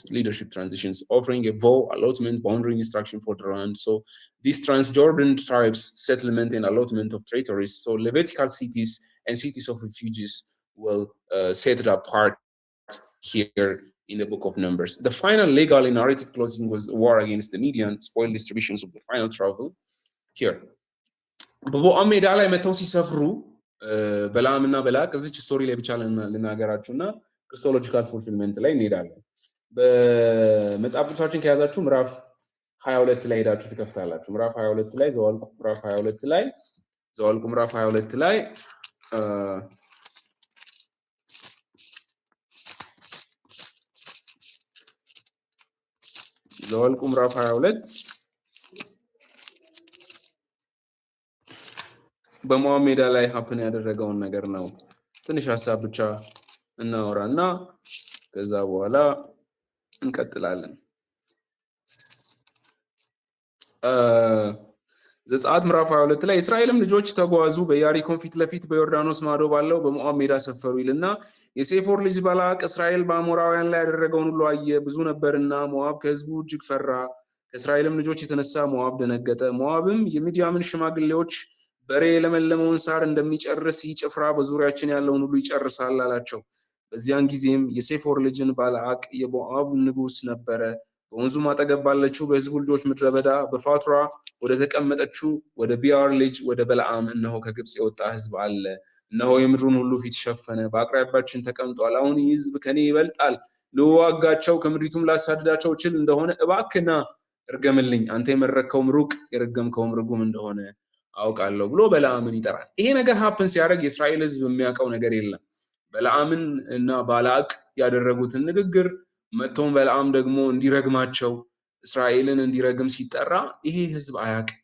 offering a vow, allotment, boundary instruction for the land. So these Transjordan tribes, settlement and allotment of territories. So Levitical cities and cities of refugees will set it apart here in the book of Numbers. The final legal and narrative closing was war against the Midian, spoiled distributions of the final travel here. በሞዓብ ሜዳ ላይ መተው ሲሰፍሩ በላምና በላቅ እዚች ስቶሪ ላይ ብቻ ልናገራችሁና ክሪስቶሎጂካል ፉልፊልመንት ላይ እንሄዳለን በመጽሐፍ ቅዱሳችን ከያዛችሁ ምዕራፍ 22 ላይ ሄዳችሁ ትከፍታላችሁ ምዕራፍ 22 ላይ ዘዋልቁ ምዕራፍ 22 ላይ ዘዋልቁ ምዕራፍ 22 በሞዓብ ሜዳ ላይ ሀፕን ያደረገውን ነገር ነው ትንሽ ሀሳብ ብቻ እናወራና ከዛ በኋላ እንቀጥላለን። ዘጸአት ምዕራፍ 22 ላይ እስራኤልም ልጆች ተጓዙ፣ በኢያሪኮን ፊት ለፊት በዮርዳኖስ ማዶ ባለው በሞዓብ ሜዳ ሰፈሩ ይልና የሴፎር ልጅ ባላቅ እስራኤል በአሞራውያን ላይ ያደረገውን ሁሉ አየ፣ ብዙ ነበርና ሞዓብ ከሕዝቡ እጅግ ፈራ። ከእስራኤልም ልጆች የተነሳ ሞዓብ ደነገጠ። ሞዓብም የሚዲያምን ሽማግሌዎች በሬ የለመለመውን ሳር እንደሚጨርስ ይህ ጭፍራ በዙሪያችን ያለውን ሁሉ ይጨርሳል አላቸው። በዚያን ጊዜም የሴፎር ልጅን ባላቅ የሞዓብ ንጉሥ ነበረ። በወንዙም አጠገብ ባለችው በሕዝቡ ልጆች ምድረ በዳ በፋቱራ ወደ ተቀመጠችው ወደ ቢያር ልጅ ወደ በለዓም እነሆ ከግብፅ የወጣ ሕዝብ አለ፣ እነሆ የምድሩን ሁሉ ፊት ሸፈነ፣ በአቅራቢያችን ተቀምጧል። አሁን ይህ ሕዝብ ከኔ ይበልጣል፣ ልዋጋቸው ከምድሪቱም ላሳድዳቸው እችል እንደሆነ እባክህ ና እርገምልኝ፣ አንተ የመረቅከውም ሩቅ የረገምከውም ርጉም እንደሆነ አውቃለሁ ብሎ በለዓምን ይጠራል። ይሄ ነገር ሀፕን ሲያደርግ የእስራኤል ሕዝብ የሚያውቀው ነገር የለም። በለዓምን እና ባላቅ ያደረጉትን ንግግር መጥቶም በለዓም ደግሞ እንዲረግማቸው እስራኤልን እንዲረግም ሲጠራ ይሄ ሕዝብ አያውቅም።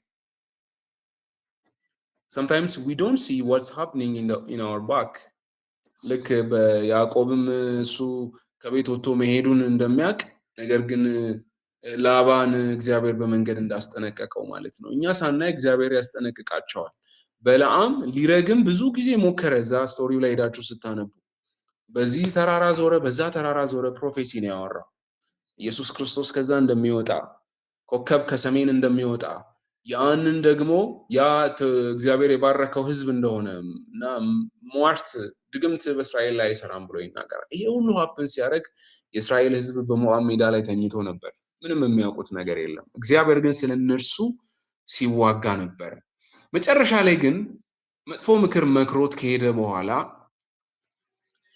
sometimes we don't see what's happening in our back ልክ በያዕቆብም እሱ ከቤት ወጥቶ መሄዱን እንደሚያውቅ ነገር ግን ላባን እግዚአብሔር በመንገድ እንዳስጠነቀቀው ማለት ነው። እኛ ሳናይ እግዚአብሔር ያስጠነቅቃቸዋል። በለዓም ሊረግም ብዙ ጊዜ ሞከረ። እዛ ስቶሪው ላይ ሄዳችሁ ስታነቡ በዚህ ተራራ ዞረ፣ በዛ ተራራ ዞረ፣ ፕሮፌሲ ነው ያወራው። ኢየሱስ ክርስቶስ ከዛ እንደሚወጣ ኮከብ ከሰሜን እንደሚወጣ ያንን ደግሞ ያ እግዚአብሔር የባረከው ሕዝብ እንደሆነ እና ሟርት ድግምት በእስራኤል ላይ አይሰራም ብሎ ይናገራል። ይሄ ሁሉ ሀፕን ሲያደርግ የእስራኤል ሕዝብ በሞዓብ ሜዳ ላይ ተኝቶ ነበር። ምንም የሚያውቁት ነገር የለም። እግዚአብሔር ግን ስለ እነርሱ ሲዋጋ ነበር። መጨረሻ ላይ ግን መጥፎ ምክር መክሮት ከሄደ በኋላ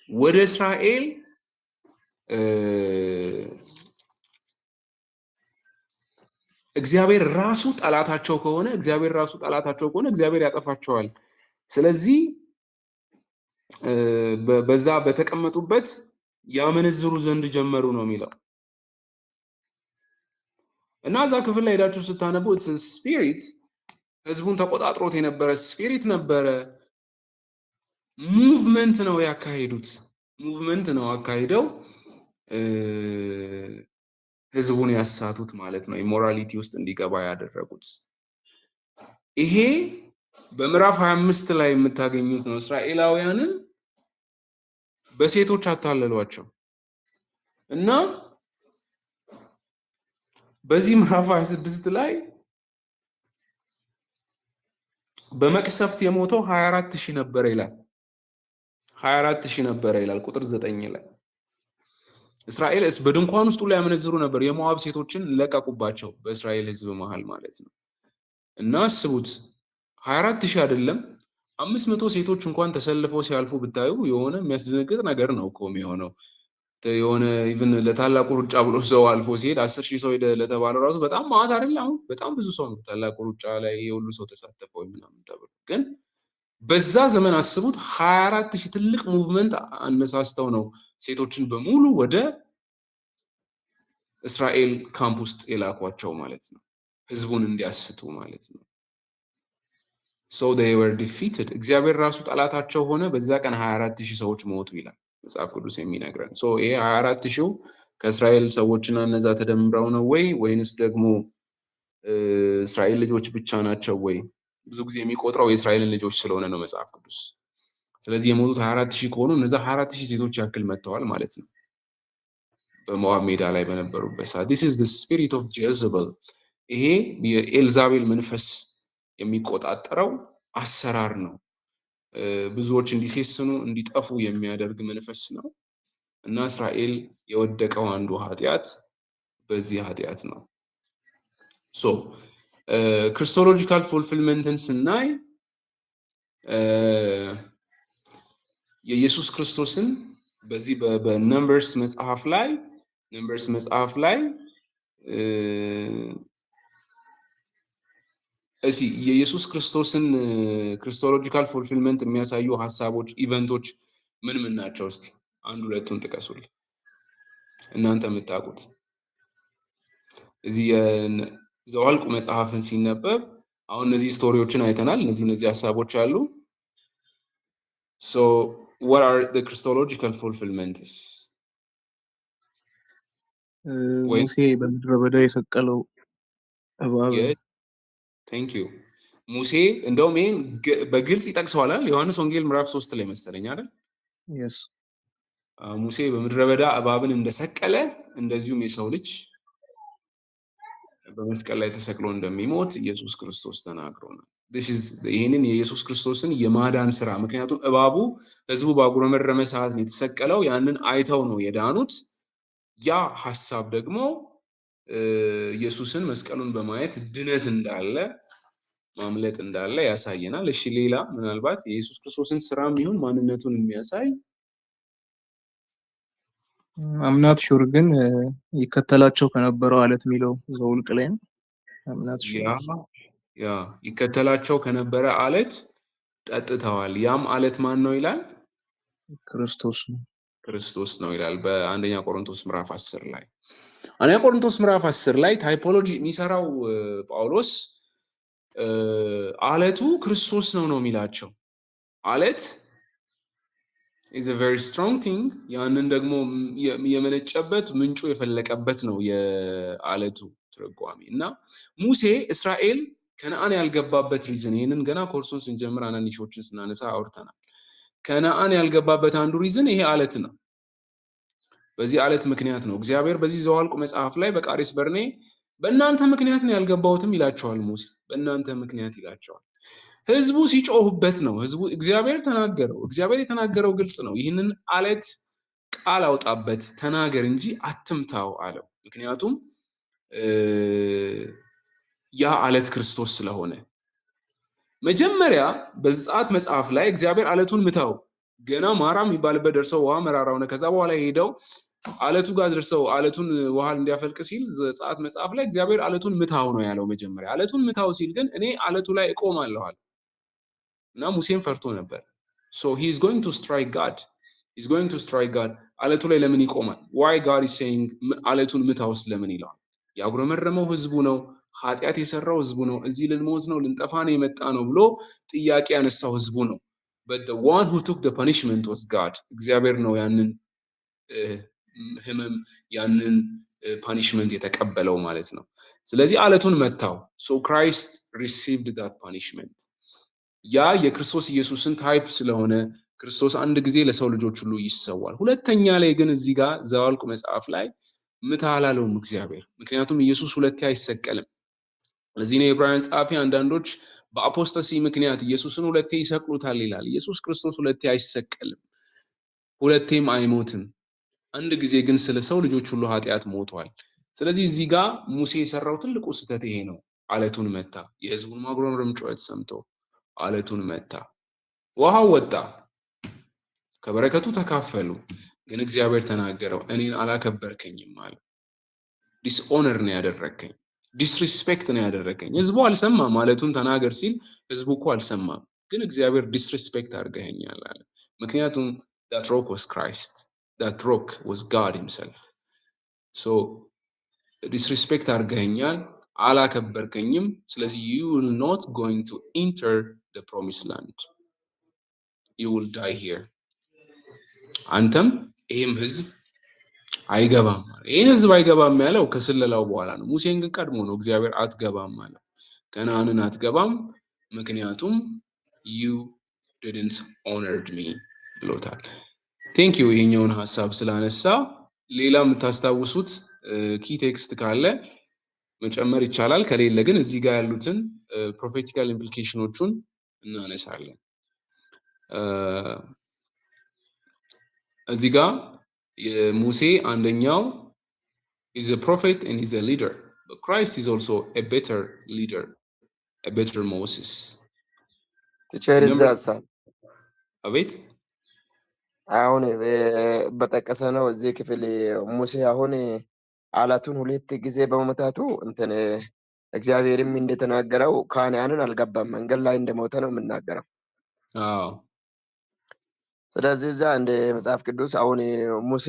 ወደ እስራኤል እግዚአብሔር ራሱ ጠላታቸው ከሆነ እግዚአብሔር ያጠፋቸዋል። ስለዚህ በዛ በተቀመጡበት ያመነዝሩ ዘንድ ጀመሩ ነው የሚለው እና እዛ ክፍል ላይ ሄዳችሁ ስታነቡ ስፒሪት ህዝቡን ተቆጣጥሮት የነበረ ስፒሪት ነበረ። ሙቭመንት ነው ያካሄዱት። ሙቭመንት ነው አካሂደው ህዝቡን ያሳቱት ማለት ነው። ኢሞራሊቲ ውስጥ እንዲገባ ያደረጉት። ይሄ በምዕራፍ 25 ላይ የምታገኙት ነው። እስራኤላውያንን በሴቶች አታለሏቸው እና በዚህ ምዕራፍ 26 ላይ በመቅሰፍት የሞተው 24000 ነበር ይላል። 24000 ነበር ይላል ቁጥር 9 ላይ። እስራኤል በድንኳን ውስጥ ላይ ያመነዝሩ ነበር። የሞዓብ ሴቶችን ለቀቁባቸው በእስራኤል ህዝብ መሃል ማለት ነው። እና አስቡት 24000 አይደለም 500 ሴቶች እንኳን ተሰልፈው ሲያልፉ ብታዩ የሆነ የሚያስደነግጥ ነገር ነው እኮ የሚሆነው። የሆነ ኢቭን ለታላቁ ሩጫ ብሎ ሰው አልፎ ሲሄድ 10000 ሰው ሄደ ለተባለው ራሱ በጣም ማት አይደል? አሁን በጣም ብዙ ሰው ነው ታላቁ ሩጫ ላይ የሁሉ ሰው ተሳተፈው ምናምን ተብሎ። ግን በዛ ዘመን አስቡት 24000 ትልቅ ሙቭመንት አነሳስተው ነው ሴቶችን በሙሉ ወደ እስራኤል ካምፕ ውስጥ የላኳቸው ማለት ነው፣ ህዝቡን እንዲያስቱ ማለት ነው። so they were defeated እግዚአብሔር ራሱ ጠላታቸው ሆነ። በዛ ቀን 24000 ሰዎች ሞቱ ይላል መጽሐፍ ቅዱስ የሚነግረን። so ይሄ 24000 ከእስራኤል ሰዎችና እነዛ ተደምረው ነው ወይንስ ደግሞ እስራኤል ልጆች ብቻ ናቸው ወይ? ብዙ ጊዜ የሚቆጥረው የእስራኤልን ልጆች ስለሆነ ነው መጽሐፍ ቅዱስ። ስለዚህ የሞቱት 24000 ከሆኑ እነዛ 24000 ሴቶች ያክል መጥተዋል ማለት ነው በሞዓብ ሜዳ ላይ በነበሩበት ሰዓት። this is the spirit of Jezebel ይሄ የኤልዛቤል መንፈስ የሚቆጣጠረው አሰራር ነው። ብዙዎች እንዲሴስኑ እንዲጠፉ የሚያደርግ መንፈስ ነው እና እስራኤል የወደቀው አንዱ ኃጢአት በዚህ ኃጢአት ነው። ሶ ክሪስቶሎጂካል ፉልፊልመንትን ስናይ የኢየሱስ ክርስቶስን በዚህ በነምበርስ መጽሐፍ ላይ እዚህ የኢየሱስ ክርስቶስን ክሪስቶሎጂካል ፉልፊልመንት የሚያሳዩ ሐሳቦች፣ ኢቨንቶች ምን ናቸው? እስቲ አንድ ሁለቱን ጥቀሱልኝ እናንተ የምታውቁት። እዚህ የዘኍልቍ መጽሐፍን ሲነበብ አሁን እነዚህ ስቶሪዎችን አይተናል። እነዚህ ሐሳቦች አሉ። So what are the Christological fulfillments? ሙሴ በምድረ በዳ የሰቀለው እባብ። Yes, thank you. ሙሴ እንደውም ይሄን በግልጽ ይጠቅሰዋል ዮሐንስ ወንጌል ምዕራፍ 3 ላይ መሰለኝ አይደል? yes ሙሴ በምድረ በዳ እባብን እንደሰቀለ እንደዚሁም የሰው ልጅ በመስቀል ላይ ተሰቅሎ እንደሚሞት ኢየሱስ ክርስቶስ ተናግሮናል። ይህንን የኢየሱስ ክርስቶስን የማዳን ስራ ምክንያቱም እባቡ ህዝቡ ባጉረመረመ ሰዓት ነው የተሰቀለው። ያንን አይተው ነው የዳኑት። ያ ሐሳብ ደግሞ ኢየሱስን መስቀሉን በማየት ድነት እንዳለ ማምለጥ እንዳለ ያሳየናል። እሺ ሌላ ምናልባት የኢየሱስ ክርስቶስን ስራም ይሁን ማንነቱን የሚያሳይ አምናት ሹር ግን ይከተላቸው ከነበረው አለት የሚለው ዘውልቅ ላይ ነው። አምናት ሹር ያ ይከተላቸው ከነበረ አለት ጠጥተዋል። ያም አለት ማን ነው ይላል? ክርስቶስ ነው ይላል በአንደኛ ቆሮንቶስ ምዕራፍ 10 ላይ። አንደኛ ቆሮንቶስ ምዕራፍ 10 ላይ ታይፖሎጂ የሚሰራው ጳውሎስ አለቱ ክርስቶስ ነው የሚላቸው። አለት is a very strong thing። ያንን ደግሞ የመነጨበት ምንጩ የፈለቀበት ነው የአለቱ ትርጓሜ። እና ሙሴ እስራኤል ከነዓን ያልገባበት ሪዝን ይሄንን ገና ኮርሱን ስንጀምር አናኒሾችን ስናነሳ አውርተናል። ከነዓን ያልገባበት አንዱ ሪዝን ይሄ አለት ነው። በዚህ አለት ምክንያት ነው እግዚአብሔር በዚህ ዘኍልቍ መጽሐፍ ላይ በቃዴስ በርኔ በእናንተ ምክንያት ነው ያልገባሁትም ይላቸዋል። ሙሴ በእናንተ ምክንያት ይላቸዋል። ህዝቡ ሲጮህበት ነው። ህዝቡ እግዚአብሔር ተናገረው። እግዚአብሔር የተናገረው ግልጽ ነው። ይህንን አለት ቃል አውጣበት ተናገር እንጂ አትምታው አለው። ምክንያቱም ያ አለት ክርስቶስ ስለሆነ። መጀመሪያ በዘጸአት መጽሐፍ ላይ እግዚአብሔር አለቱን ምታው ገና ማራ የሚባልበት ደርሰው ውሃ መራራ ሆነ። ከዛ በኋላ ሄደው አለቱ ጋር ደርሰው አለቱን ውሃ እንዲያፈልቅ ሲል ዘጸአት መጽሐፍ ላይ እግዚአብሔር አለቱን ምታው ነው ያለው። መጀመሪያ አለቱን ምታው ሲል ግን እኔ አለቱ ላይ እቆማለሁ አለ እና ሙሴን ፈርቶ ነበር። so he is going to strike God. He's going to strike God. አለቱ ላይ ለምን ይቆማል? why God is saying አለቱን ምታውስ ለምን ይለዋል? ያጉረመረመው ህዝቡ ነው። ኃጢአት የሰራው ህዝቡ ነው። እዚህ ልንሞት ነው ልንጠፋ ነው የመጣ ነው ብሎ ጥያቄ ያነሳው ህዝቡ ነው። but the one who took the punishment was God. እግዚአብሔር ነው ያንን ህመም ያንን ፓኒሽመንት የተቀበለው ማለት ነው። ስለዚህ አለቱን መታው። so Christ received that punishment. ያ የክርስቶስ ኢየሱስን ታይፕ ስለሆነ ክርስቶስ አንድ ጊዜ ለሰው ልጆች ሁሉ ይሰዋል። ሁለተኛ ላይ ግን እዚህ ጋር ዘኍልቍ መጽሐፍ ላይ ምታ አላለውም እግዚአብሔር። ምክንያቱም ኢየሱስ ሁለቴ አይሰቀልም። ለዚህ ነው የዕብራውያን ጸሐፊ አንዳንዶች በአፖስታሲ ምክንያት ኢየሱስን ሁለቴ ይሰቅሉታል ይላል። ኢየሱስ ክርስቶስ ሁለቴ አይሰቀልም፣ ሁለቴም አይሞትም። አንድ ጊዜ ግን ስለ ሰው ልጆች ሁሉ ኃጢአት ሞቷል። ስለዚህ እዚህ ጋር ሙሴ የሰራው ትልቁ ስህተት ይሄ ነው። አለቱን መታ። የህዝቡን ማጉረምረም ጩኸት ሰምቶ አለቱን መታ። ውሃው ወጣ፣ ከበረከቱ ተካፈሉ። ግን እግዚአብሔር ተናገረው፣ እኔን አላከበርከኝም አለ። ዲስኦነር ነው ያደረከኝ፣ ዲስሪስፔክት ነው ያደረከኝ። ህዝቡ አልሰማም። አለቱን ተናገር ሲል ህዝቡ እኮ አልሰማም። ግን እግዚአብሔር ዲስሪስፔክት አድርገኸኛል አለ። ምክንያቱም that rock was Christ, that rock was God himself. so disrespect አድርገኸኛል፣ አላከበርከኝም። ስለዚህ you will not going to enter the promised land. You will die here. አንተም ይሄም ህዝብ አይገባም ማለት። ይሄን ህዝብ አይገባም ያለው ከስለላው በኋላ ነው። ሙሴን ግን ቀድሞ ነው እግዚአብሔር አትገባም ማለት። ከነዓንን አትገባም ምክንያቱም you didn't honored me ብሎታል። ቴንክ ዩ ይሄኛውን ሐሳብ ስላነሳ። ሌላ የምታስታውሱት ኪ ቴክስት ካለ መጨመር ይቻላል። ከሌለ ግን እዚህ ጋር ያሉትን ፕሮፌቲካል ኢምፕሊኬሽኖቹን እናነሳለን። እዚህ ጋር ሙሴ አንደኛው is a prophet and he's a leader, but Christ is also a better leader, a better Moses. ቲቸር ዛሳ አቤት አሁን በጠቀሰ ነው እዚህ ክፍል ሙሴ አሁን አለቱን ሁለት ጊዜ በመመታቱ እንትን እግዚአብሔርም እንደተናገረው ካናንን አልገባም፣ መንገድ ላይ እንደሞተ ነው የምናገረው። አዎ ስለዚህ እዛ እንደ መጽሐፍ ቅዱስ አሁን ሙሴ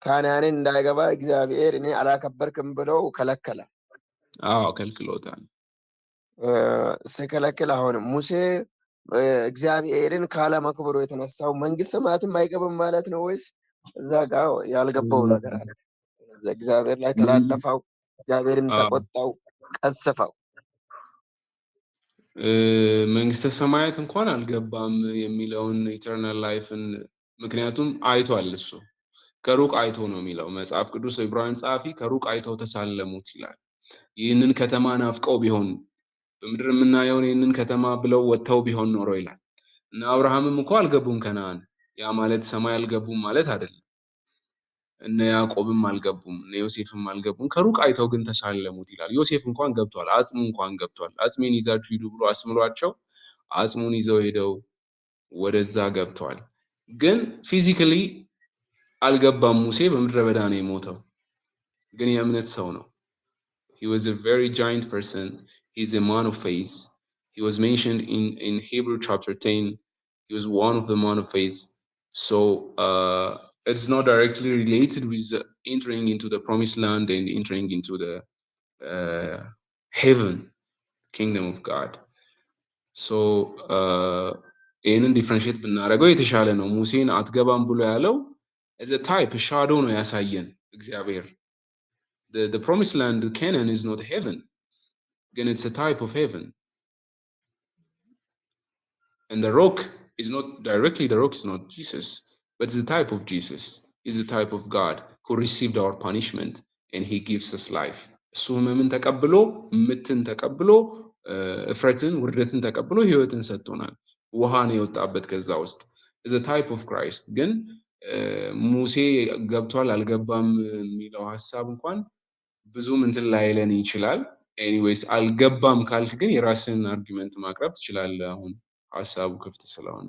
ካናንን እንዳይገባ እግዚአብሔር እኔ አላከበርክም ብለው ከለከለ። አዎ ከልክሎታል። ሲከለክል አሁን ሙሴ እግዚአብሔርን ካለማክበሩ የተነሳው መንግስተ ሰማያትን አይገባም ማለት ነው ወይስ እዛ ጋር ያልገባው ነገር አለ? እግዚአብሔር ላይ ተላለፈው፣ እግዚአብሔርን ተቆጣው፣ ቀሰፈው። መንግስተ ሰማያት እንኳን አልገባም የሚለውን ኢተርናል ላይፍን ምክንያቱም አይቷል። እሱ ከሩቅ አይቶ ነው የሚለው መጽሐፍ ቅዱስ። ዕብራውያን ጸሐፊ ከሩቅ አይተው ተሳለሙት ይላል። ይህንን ከተማ ናፍቀው ቢሆን በምድር የምናየውን ይህንን ከተማ ብለው ወጥተው ቢሆን ኖሮ ይላል። እና አብርሃምም እኮ አልገቡም ከነዓን። ያ ማለት ሰማይ አልገቡም ማለት አይደለም። እነ ያዕቆብም አልገቡም፣ እነ ዮሴፍም አልገቡም። ከሩቅ አይተው ግን ተሳለሙት ይላል። ዮሴፍ እንኳን ገብቷል፣ አጽሙ እንኳን ገብቷል። አጽሜን ይዛችሁ ሂዱ ብሎ አስምሏቸው አጽሙን ይዘው ሄደው ወደዛ ገብቷል። ግን ፊዚካሊ አልገባም። ሙሴ በምድረ በዳ ነው የሞተው፣ ግን የእምነት ሰው ነው። he was a very giant person. He's a man of faith. He was mentioned in Hebrew chapter 10. He was one of the man of faith. So it's not directly related with entering into the promised land and entering into the heaven, kingdom of God. So ይህንን ዲፍረንሽት ብናደርገው የተሻለ ነው። ሙሴን አትገባም ብሎ ያለው as a type, a shadow ነው ያሳየን እግዚአብሔር። The promised land, Canaan, is not heaven. Again, it's a type of heaven. And the rock is not directly, the rock is not Jesus, but it's a type of Jesus. It's a type of God who received our punishment and he gives us life. እሱ ህመምን ተቀብሎ ምትን ተቀብሎ እፍረትን ውርደትን ተቀብሎ ህይወትን ሰጥቶናል። ውሃ ነው የወጣበት ከዛ ውስጥ is a type of Christ። ግን ሙሴ ገብቷል አልገባም የሚለው ሐሳብ እንኳን ብዙም እንትን ላይለን ይችላል። ኤኒዌይስ አልገባም ካልክ ግን የራስን አርጊመንት ማቅረብ ትችላለህ። አሁን ሐሳቡ ክፍት ስለሆነ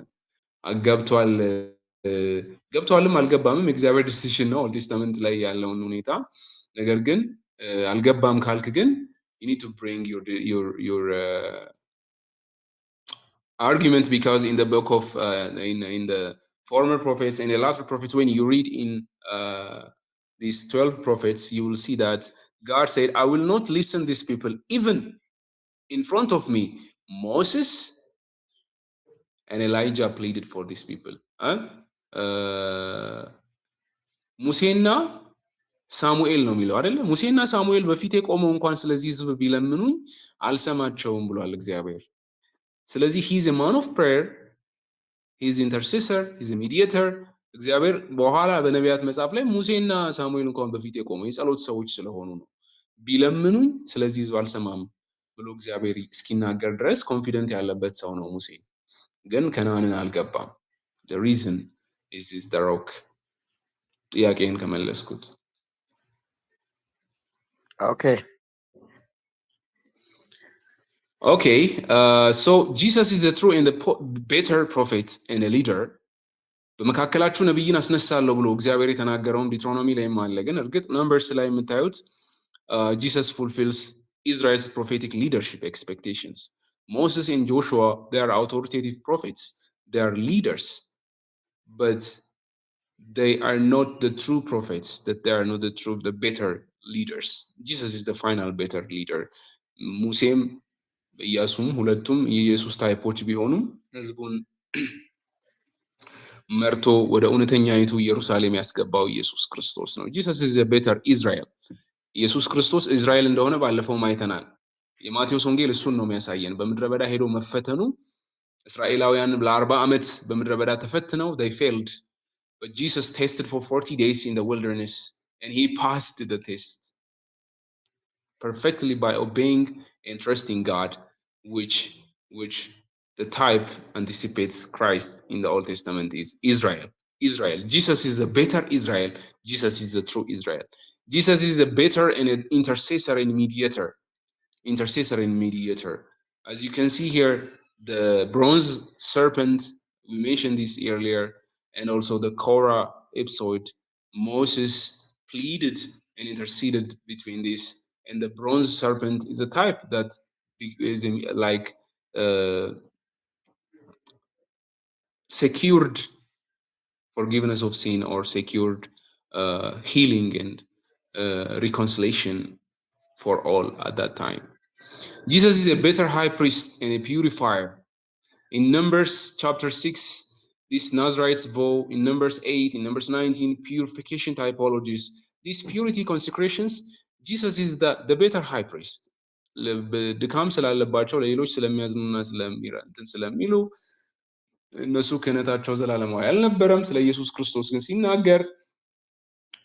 ገብቷልም አልገባምም የእግዚአብሔር ዲሲሽን ነው ኦልድ ቴስታመንት ላይ ያለውን ሁኔታ። ነገር ግን አልገባም ካልክ ግን you need to bring your argument, because in the book of in the former prophets and the latter prophets, when you read in these 12 prophets, you will see that God said, I will not listen these people even in front of me. Moses and Elijah pleaded for these people. ሙሴና ሳሙኤል ነው የሚለው አይደለ? ሙሴና ሳሙኤል በፊት የቆመው እንኳን ስለዚህ ህዝብ ቢለምኑኝ አልሰማቸውም ብሏል እግዚአብሔር። ስለዚህ he is a man of prayer, he is intercessor, he is a mediator። እግዚአብሔር በኋላ በነቢያት መጽሐፍ ላይ ሙሴና ሳሙኤል እንኳን በፊት የቆመው የጸሎት ሰዎች ስለሆኑ ነው። ቢለምኑኝ ስለዚህ ህዝብ አልሰማም ብሎ እግዚአብሔር እስኪናገር ድረስ ኮንፊደንት ያለበት ሰው ነው ሙሴ። ግን ከነዓንን አልገባም። the reason is the rock። ጥያቄን ከመለስኩት Okay, so Jesus is the true and the better prophet and a leader. በመካከላችሁ ነብይን አስነሳለሁ ብሎ እግዚአብሔር የተናገረውን ዲትሮኖሚ ላይም አለ። ግን እርግጥ ነምበርስ ላይ የምታዩት Jesus fulfills Israel's prophetic leadership expectations. Moses and Joshua, they are authoritative prophets. They are leaders. But they are not the true prophets, that they are not the better leaders. Jesus is the final better leader. ሙሴም ኢያሱም ሁለቱም የኢየሱስ ታይፖች ቢሆኑም ህዝቡን መርቶ ወደ እውነተኛይቱ ኢየሩሳሌም ያስገባው ኢየሱስ ክርስቶስ ነው። Jesus is a better Israel። ኢየሱስ ክርስቶስ እስራኤል እንደሆነ ባለፈው አይተናል። የማቴዎስ ወንጌል እሱን ነው የሚያሳየን። በምድረ በዳ ሄዶ መፈተኑ እስራኤላውያን ለ40 ዓመት በምድረ በዳ ተፈትነው they failed, but Jesus tested for 40 days in the wilderness and he passed the test perfectly by obeying and trusting God, which the type anticipates Christ in the Old Testament is Israel. Jesus is a better Israel. Jesus is the true Israel. Jesus is a better and an intercessor and mediator. As you can see here, the bronze serpent, we mentioned this earlier, and also the Korah episode, Moses pleaded and interceded between this. And the bronze serpent is a type that is like secured forgiveness of sin or secured healing and reconciliation for all at that time. Jesus is a better high priest and a purifier. In Numbers chapter 6, this Nazarite's vow. In Numbers 8, in Numbers 19, purification typologies. These purity consecrations, Jesus is the better high priest. ድካም ስላለባቸው ለሌሎች ስለሚያዝኑና ስለሚሉ እነሱ ክህነታቸው ዘላለማዊ አልነበረም። ስለ ኢየሱስ ክርስቶስ ግን ሲናገር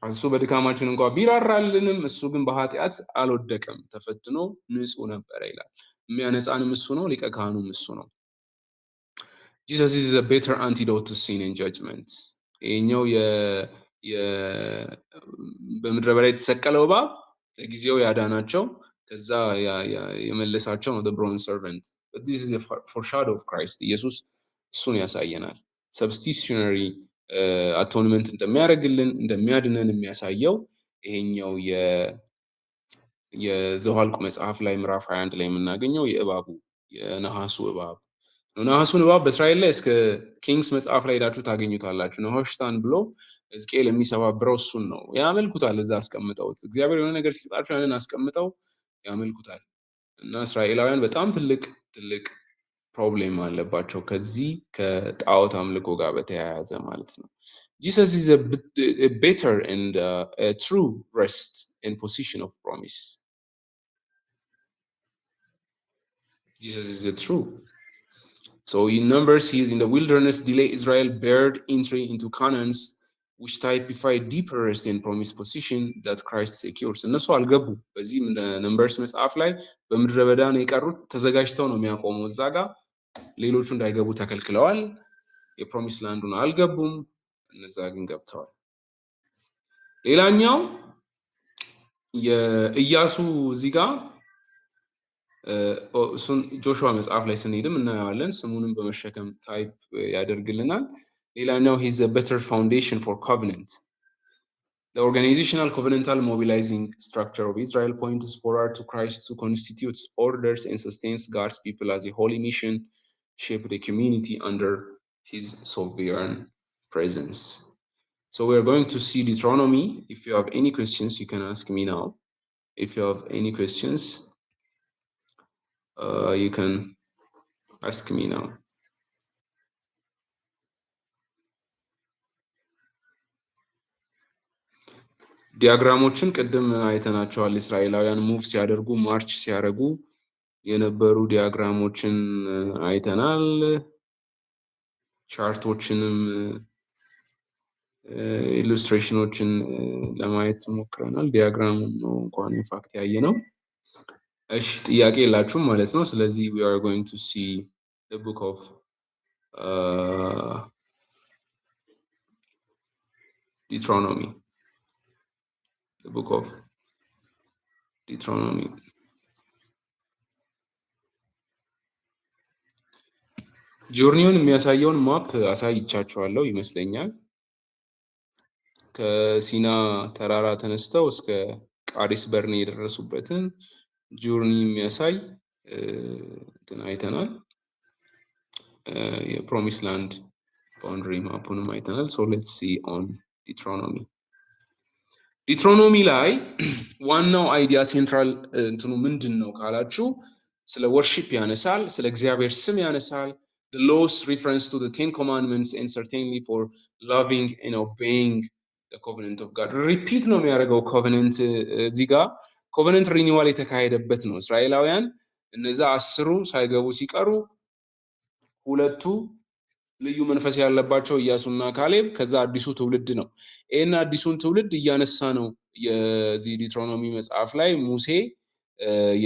እሱ በድካማችን እንኳን ቢራራልንም እሱ ግን በኃጢአት አልወደቀም፣ ተፈትኖ ንጹህ ነበረ ይላል። የሚያነጻንም እሱ ነው፣ ሊቀ ካህኑም እሱ ነው። Jesus is a better antidote to sin and judgment. ይሄኛው በምድረ በዳ የተሰቀለው እባብ ለጊዜው ያዳናቸው ከዛ የመለሳቸው ነው the bronze servant. But this is a foreshadow of Christ. ኢየሱስ እሱን ያሳየናል። substitutionary atonement እንደሚያደርግልን እንደሚያድነን የሚያሳየው ይሄኛው የዘኍልቍ መጽሐፍ ላይ ምዕራፍ 21 ላይ የምናገኘው የእባቡ የነሐሱ እባብ ነሐሱን እባብ በእስራኤል ላይ እስከ ኪንግስ መጽሐፍ ላይ ሄዳችሁ ታገኙታላችሁ። ነሆሽታን ብሎ ሕዝቅኤል የሚሰባብረው እሱን ነው። ያመልኩታል፣ እዛ አስቀምጠውት እግዚአብሔር የሆነ ነገር ሲሰጣቸው ያንን አስቀምጠው ያመልኩታል። እና እስራኤላውያን በጣም ትልቅ ፕሮብሌም አለባቸው ከዚህ ከጣዖት አምልኮ ጋር በተያያዘ ማለት ነው። Jesus is a better and a true rest and position of promise. Jesus is a true. So in Numbers, he is in the wilderness, delay Israel bared entry into Canaan's, which typify deeper rest and promise position that Christ secures. እነሱ አልገቡ። በዚህ ነምበርስ መጽሐፍ ላይ በምድረ በዳ ነው የቀሩት። ተዘጋጅተው ነው የሚያቆሙ እዛ ጋር። ሌሎቹ እንዳይገቡ ተከልክለዋል። የፕሮሚስ ላንዱን አልገቡም፣ እነዛ ግን ገብተዋል። ሌላኛው የኢያሱ እዚህ ጋር እሱን ጆሹዋ መጽሐፍ ላይ ስንሄድም እናየዋለን። ስሙንም በመሸከም ታይፕ ያደርግልናል። ሌላኛው he's a better foundation for covenant. The organizational covenantal mobilizing structure of Israel points forward to Christ, who constitutes orders and sustains God's people as a holy mission, shaped a community under his sovereign presence. So we are going to see Deuteronomy. If you have any questions, you can ask me now. If you have any questions, you can ask me now. ዲያግራሞችን ቅድም አይተናቸዋል። እስራኤላውያን ሙቭ ሲያደርጉ ማርች ሲያደርጉ የነበሩ ዲያግራሞችን አይተናል። ቻርቶችንም ኢሉስትሬሽኖችን ለማየት ሞክረናል። ዲያግራም ነው እንኳን ኢንፋክት ያየ ነው። እሺ ጥያቄ የላችሁም ማለት ነው። ስለዚህ we are going to see the book of Deuteronomy. The book of Deuteronomy. ጆርኒውን የሚያሳየውን ማፕ አሳይቻችኋለሁ ይመስለኛል። ከሲና ተራራ ተነስተው እስከ ቃዴስ በርኔ የደረሱበትን ጆርኒ የሚያሳይ እንትን አይተናል። የፕሮሚስ ላንድ ባውንደሪ ማፑንም አይተናል። ሶ ሌትስ ሲ ኦን ዲትሮኖሚ። ዲትሮኖሚ ላይ ዋናው አይዲያ ሴንትራል እንትኑ ምንድን ነው ካላችሁ ስለ ወርሺፕ ያነሳል፣ ስለ እግዚአብሔር ስም ያነሳል። The laws reference to the 10 commandments and certainly for loving and obeying the covenant of God. Repeat ነው የሚያደርገው covenant እዚህ ጋር ኮቨነንት ሪኒዋል የተካሄደበት ነው። እስራኤላውያን እነዛ 10ሩ ሳይገቡ ሲቀሩ ሁለቱ ልዩ መንፈስ ያለባቸው ኢያሱና ካሌብ ከዛ አዲሱ ትውልድ ነው። ይሄን አዲሱን ትውልድ እያነሳ ነው የዚህ ዲትሮኖሚ መጽሐፍ ላይ ሙሴ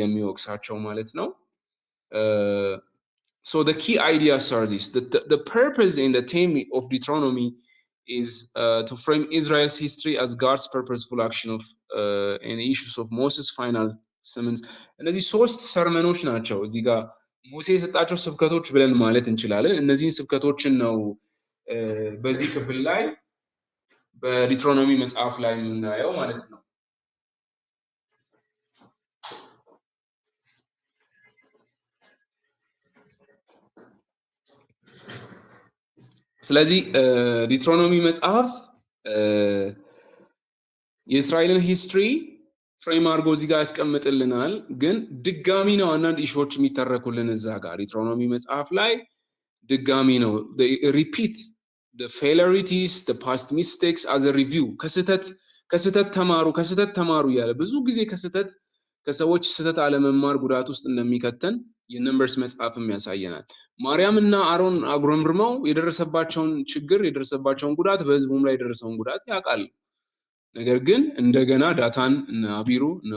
የሚወቅሳቸው ማለት ነው። So the key ideas are this. The purpose and the theme of Deuteronomy is to frame Israel's history as God's purposeful action of and issues of Moses' final summons. እነዚህ ሶስት ሰርመኖች ናቸው እዚህ ጋር ሙሴ የሰጣቸው ስብከቶች ብለን ማለት እንችላለን። እነዚህን ስብከቶችን ነው በዚህ ክፍል ላይ በዲትሮኖሚ መጽሐፍ ላይ የምናየው ማለት ነው። ስለዚህ ዲትሮኖሚ መጽሐፍ የእስራኤልን ሂስትሪ ፍሬም አድርጎ እዚህ ጋር ያስቀምጥልናል። ግን ድጋሚ ነው አንዳንድ ኢሾች የሚተረኩልን እዛ ጋር ዲዩትሮኖሚ መጽሐፍ ላይ ድጋሚ ነው ሪፒት the failurities the past mistakes as a review ከስህተት ተማሩ እያለ ብዙ ጊዜ ከሰዎች ስህተት አለመማር ጉዳት ውስጥ እንደሚከተን የነምበርስ መጽሐፍም ያሳየናል። ማርያምና አሮን አጉረምርመው የደረሰባቸውን ችግር የደረሰባቸውን ጉዳት በህዝቡም ላይ የደረሰውን ጉዳት ያውቃሉ። ነገር ግን እንደገና ዳታን እና አቢሩ እና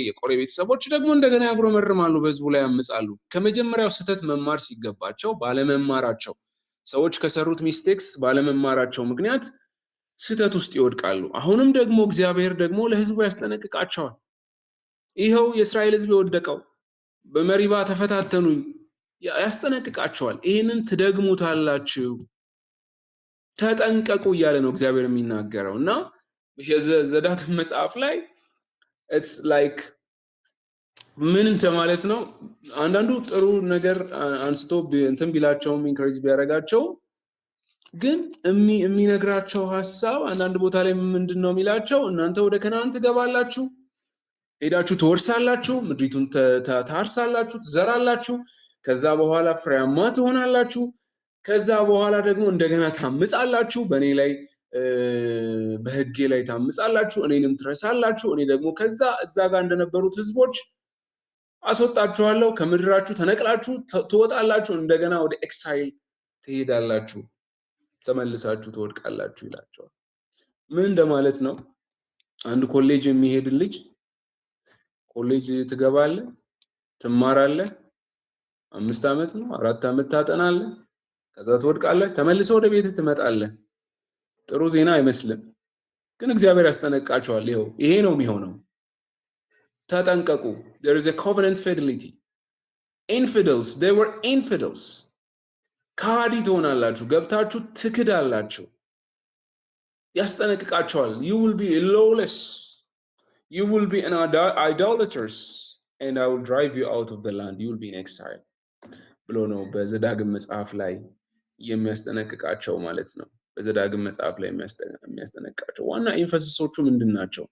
የቆሬ ቤተሰቦች ደግሞ እንደገና ያጉረመርማሉ፣ በህዝቡ ላይ ያምጻሉ። ከመጀመሪያው ስህተት መማር ሲገባቸው ባለመማራቸው ሰዎች ከሰሩት ሚስቴክስ ባለመማራቸው ምክንያት ስህተት ውስጥ ይወድቃሉ። አሁንም ደግሞ እግዚአብሔር ደግሞ ለህዝቡ ያስጠነቅቃቸዋል። ይኸው የእስራኤል ህዝብ የወደቀው በመሪባ ተፈታተኑኝ ያስጠነቅቃቸዋል። ይህንን ትደግሙታላችሁ ተጠንቀቁ እያለ ነው እግዚአብሔር የሚናገረው። እና የዘዳግም መጽሐፍ ላይ it's like ምን እንደማለት ነው? አንዳንዱ ጥሩ ነገር አንስቶ እንትን ቢላቸውም ኢንከሬጅ ቢያደርጋቸው ግን የሚነግራቸው ሐሳብ አንዳንድ ቦታ ላይ ምንድነው የሚላቸው? እናንተ ወደ ከነዓን ትገባላችሁ፣ ሄዳችሁ ትወርሳላችሁ፣ ምድሪቱን ታርሳላችሁ፣ ትዘራላችሁ፣ ከዛ በኋላ ፍሬያማ ትሆናላችሁ፣ ከዛ በኋላ ደግሞ እንደገና ታምጻላችሁ፣ በእኔ ላይ በህጌ ላይ ታምጻላችሁ፣ እኔንም ትረሳላችሁ፣ እኔ ደግሞ ከዛ እዛ ጋር እንደነበሩት ህዝቦች አስወጣችኋለሁ፣ ከምድራችሁ ተነቅላችሁ ትወጣላችሁ፣ እንደገና ወደ ኤክሳይል ትሄዳላችሁ፣ ተመልሳችሁ ትወድቃላችሁ ይላቸዋል። ምን እንደማለት ነው? አንድ ኮሌጅ የሚሄድ ልጅ ኮሌጅ ትገባለህ፣ ትማራለህ፣ 5 ዓመት ነው 4 ዓመት ታጠናለህ፣ ከዛ ትወድቃለህ፣ ተመልሰህ ወደ ቤት ትመጣለህ። ጥሩ ዜና አይመስልም፣ ግን እግዚአብሔር ያስጠነቅቃቸዋል። ይሄ ነው የሚሆነው፣ ተጠንቀቁ። there is a covenant fidelity. infidels, they were infidels. ካዲ ትሆናላችሁ፣ ገብታችሁ ትክዳላችሁ። ያስጠነቅቃቸዋል። you will be lawless, you will be an idolaters, and I will drive you out of the land, you will be in exile ብሎ ነው በዘዳግም መጽሐፍ ላይ የሚያስጠነቅቃቸው ማለት ነው። በዘዳግም መጽሐፍ ላይ የሚያስጠነቅቃቸው ዋና ኤምፋሲሶቹ ምንድናቸው?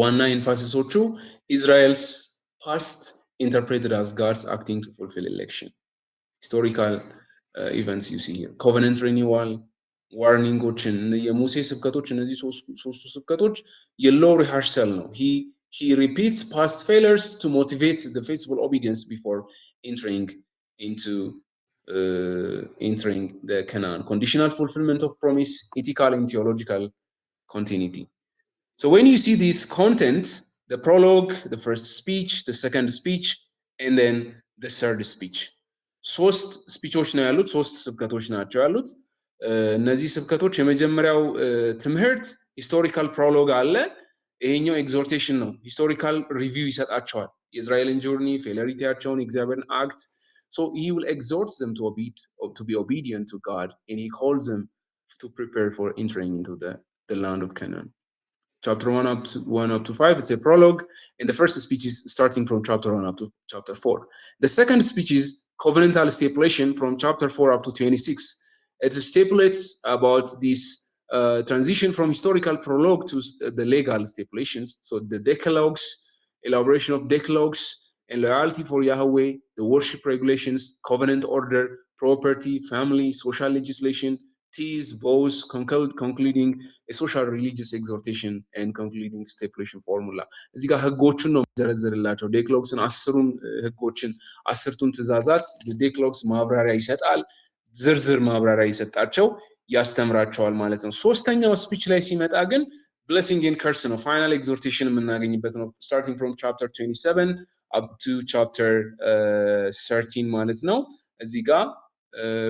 ዋና ኤምፋሲሶቹ Israel's past interpreted as God's acting to fulfill election, historical events you see here, covenant renewal, ዋርኒንጎችን የሙሴ ስብከቶች እነዚህ ሶስቱ ስብከቶች የሎው ሪሃርሰል ነው። he repeats past failures to motivate the faithful obedience before entering the Canaan. Conditional fulfillment of promise, ethical and theological continuity. So when you see these contents, the prologue, the first speech, the second speech, and then the third speech. ሶስት ስፒቾች ነው ያሉት፣ ሶስት ስብከቶች ናቸው ያሉት። እነዚህ ስብከቶች የመጀመሪያው ትምህርት ሂስቶሪካል ፕሮሎግ አለ። ይሄኛው ኤግዞርቴሽን ነው። ሂስቶሪካል ሪቪው ይሰጣቸዋል፣ የእስራኤልን ጆርኒ፣ ፌለሪቲያቸውን፣ የእግዚአብሔርን አክት. So he will exhort them to be obedient to God, and he calls them to prepare for entering into the land of Canaan. Chapter 1 up to 5, it's a prologue, and the first speech is starting from chapter 1 up to chapter 4. The second speech is covenantal stipulation from chapter 4 up to 26. It stipulates about this transition from historical prologue to the legal stipulations. So the decalogues, elaboration of decalogues, and loyalty for Yahweh, the worship regulations, covenant order, property, family, social legislation, teas, vows, concluding a social religious exhortation, and concluding stipulation formula. እዚህ ጋር ህጎችን ነው ዘረዘርላቸው። ዴክሎግስን 10ቱን ህጎችን 10ቱን ትእዛዛት ዴክሎግስ ማብራሪያ ይሰጣል። ዝርዝር ማብራሪያ ይሰጣቸው ያስተምራቸዋል ማለት ነው። ሶስተኛው ስፒች ላይ ሲመጣ ግን blessing and curse ነው። ፋይናል ኤግዞርቴሽን የምናገኝበት ነው። starting from chapter 27 up to chapter 13 ማለት ነው። እዚህ ጋር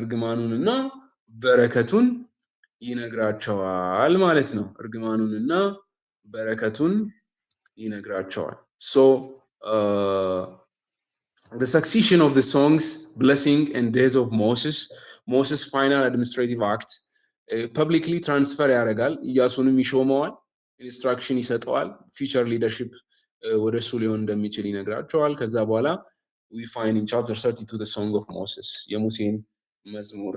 እርግማኑንና በረከቱን ይነግራቸዋል ማለት ነው። እርግማኑንና በረከቱን ይነግራቸዋል። So the succession of the songs, blessing and days of Moses final administrative act publicly transfer ያደርጋል። ኢያሱንም ይሾመዋል፣ ኢንስትራክሽን ይሰጠዋል፣ ፊቸር ሊደርሺፕ ወደ እሱ ሊሆን እንደሚችል ይነግራቸዋል። ከዛ በኋላ we find in chapter 32 the song of Moses, የሙሴን መዝሙር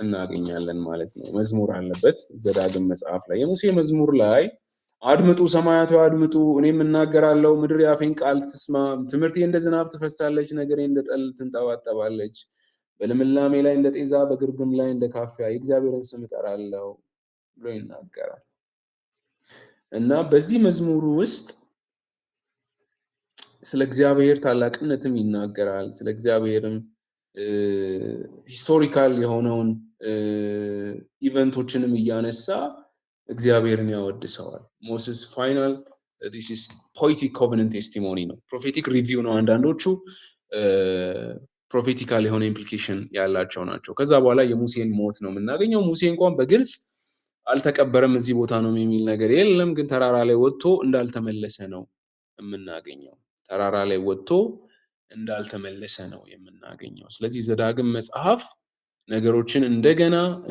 እናገኛለን ማለት ነው። መዝሙር አለበት ዘዳግም መጽሐፍ ላይ። የሙሴ መዝሙር ላይ አድምጡ ሰማያቱ አድምጡ፣ እኔም እናገራለሁ፣ ምድር የአፌን ቃል ትስማ። ትምህርቴ እንደ ዝናብ ትፈሳለች፣ ነገሬ እንደ ጠል ትንጠባጠባለች። በልምላሜ ላይ እንደ ጤዛ፣ በግርግም ላይ እንደ ካፊያ የእግዚአብሔርን ስም እጠራለሁ ብሎ ይናገራል። እና በዚህ መዝሙሩ ውስጥ ስለ እግዚአብሔር ታላቅነትም ይናገራል። ስለ እግዚአብሔርም ሂስቶሪካል የሆነውን ኢቨንቶችንም እያነሳ እግዚአብሔርን ያወድሰዋል። ሞሴስ ፋይናል this is poetic covenant testimony ነው። ፕሮፌቲክ ሪቪው ነው። አንዳንዶቹ ፕሮፌቲካል የሆነ ኢምፕሊኬሽን ያላቸው ናቸው። ከዛ በኋላ የሙሴን ሞት ነው የምናገኘው። ሙሴ እንኳን በግልጽ አልተቀበረም፣ እዚህ ቦታ ነው የሚል ነገር የለም። ግን ተራራ ላይ ወጥቶ እንዳልተመለሰ ነው የምናገኘው። ተራራ ላይ ወጥቶ እንዳልተመለሰ ነው የምናገኘው። ስለዚህ ዘዳግም መጽሐፍ ነገሮችን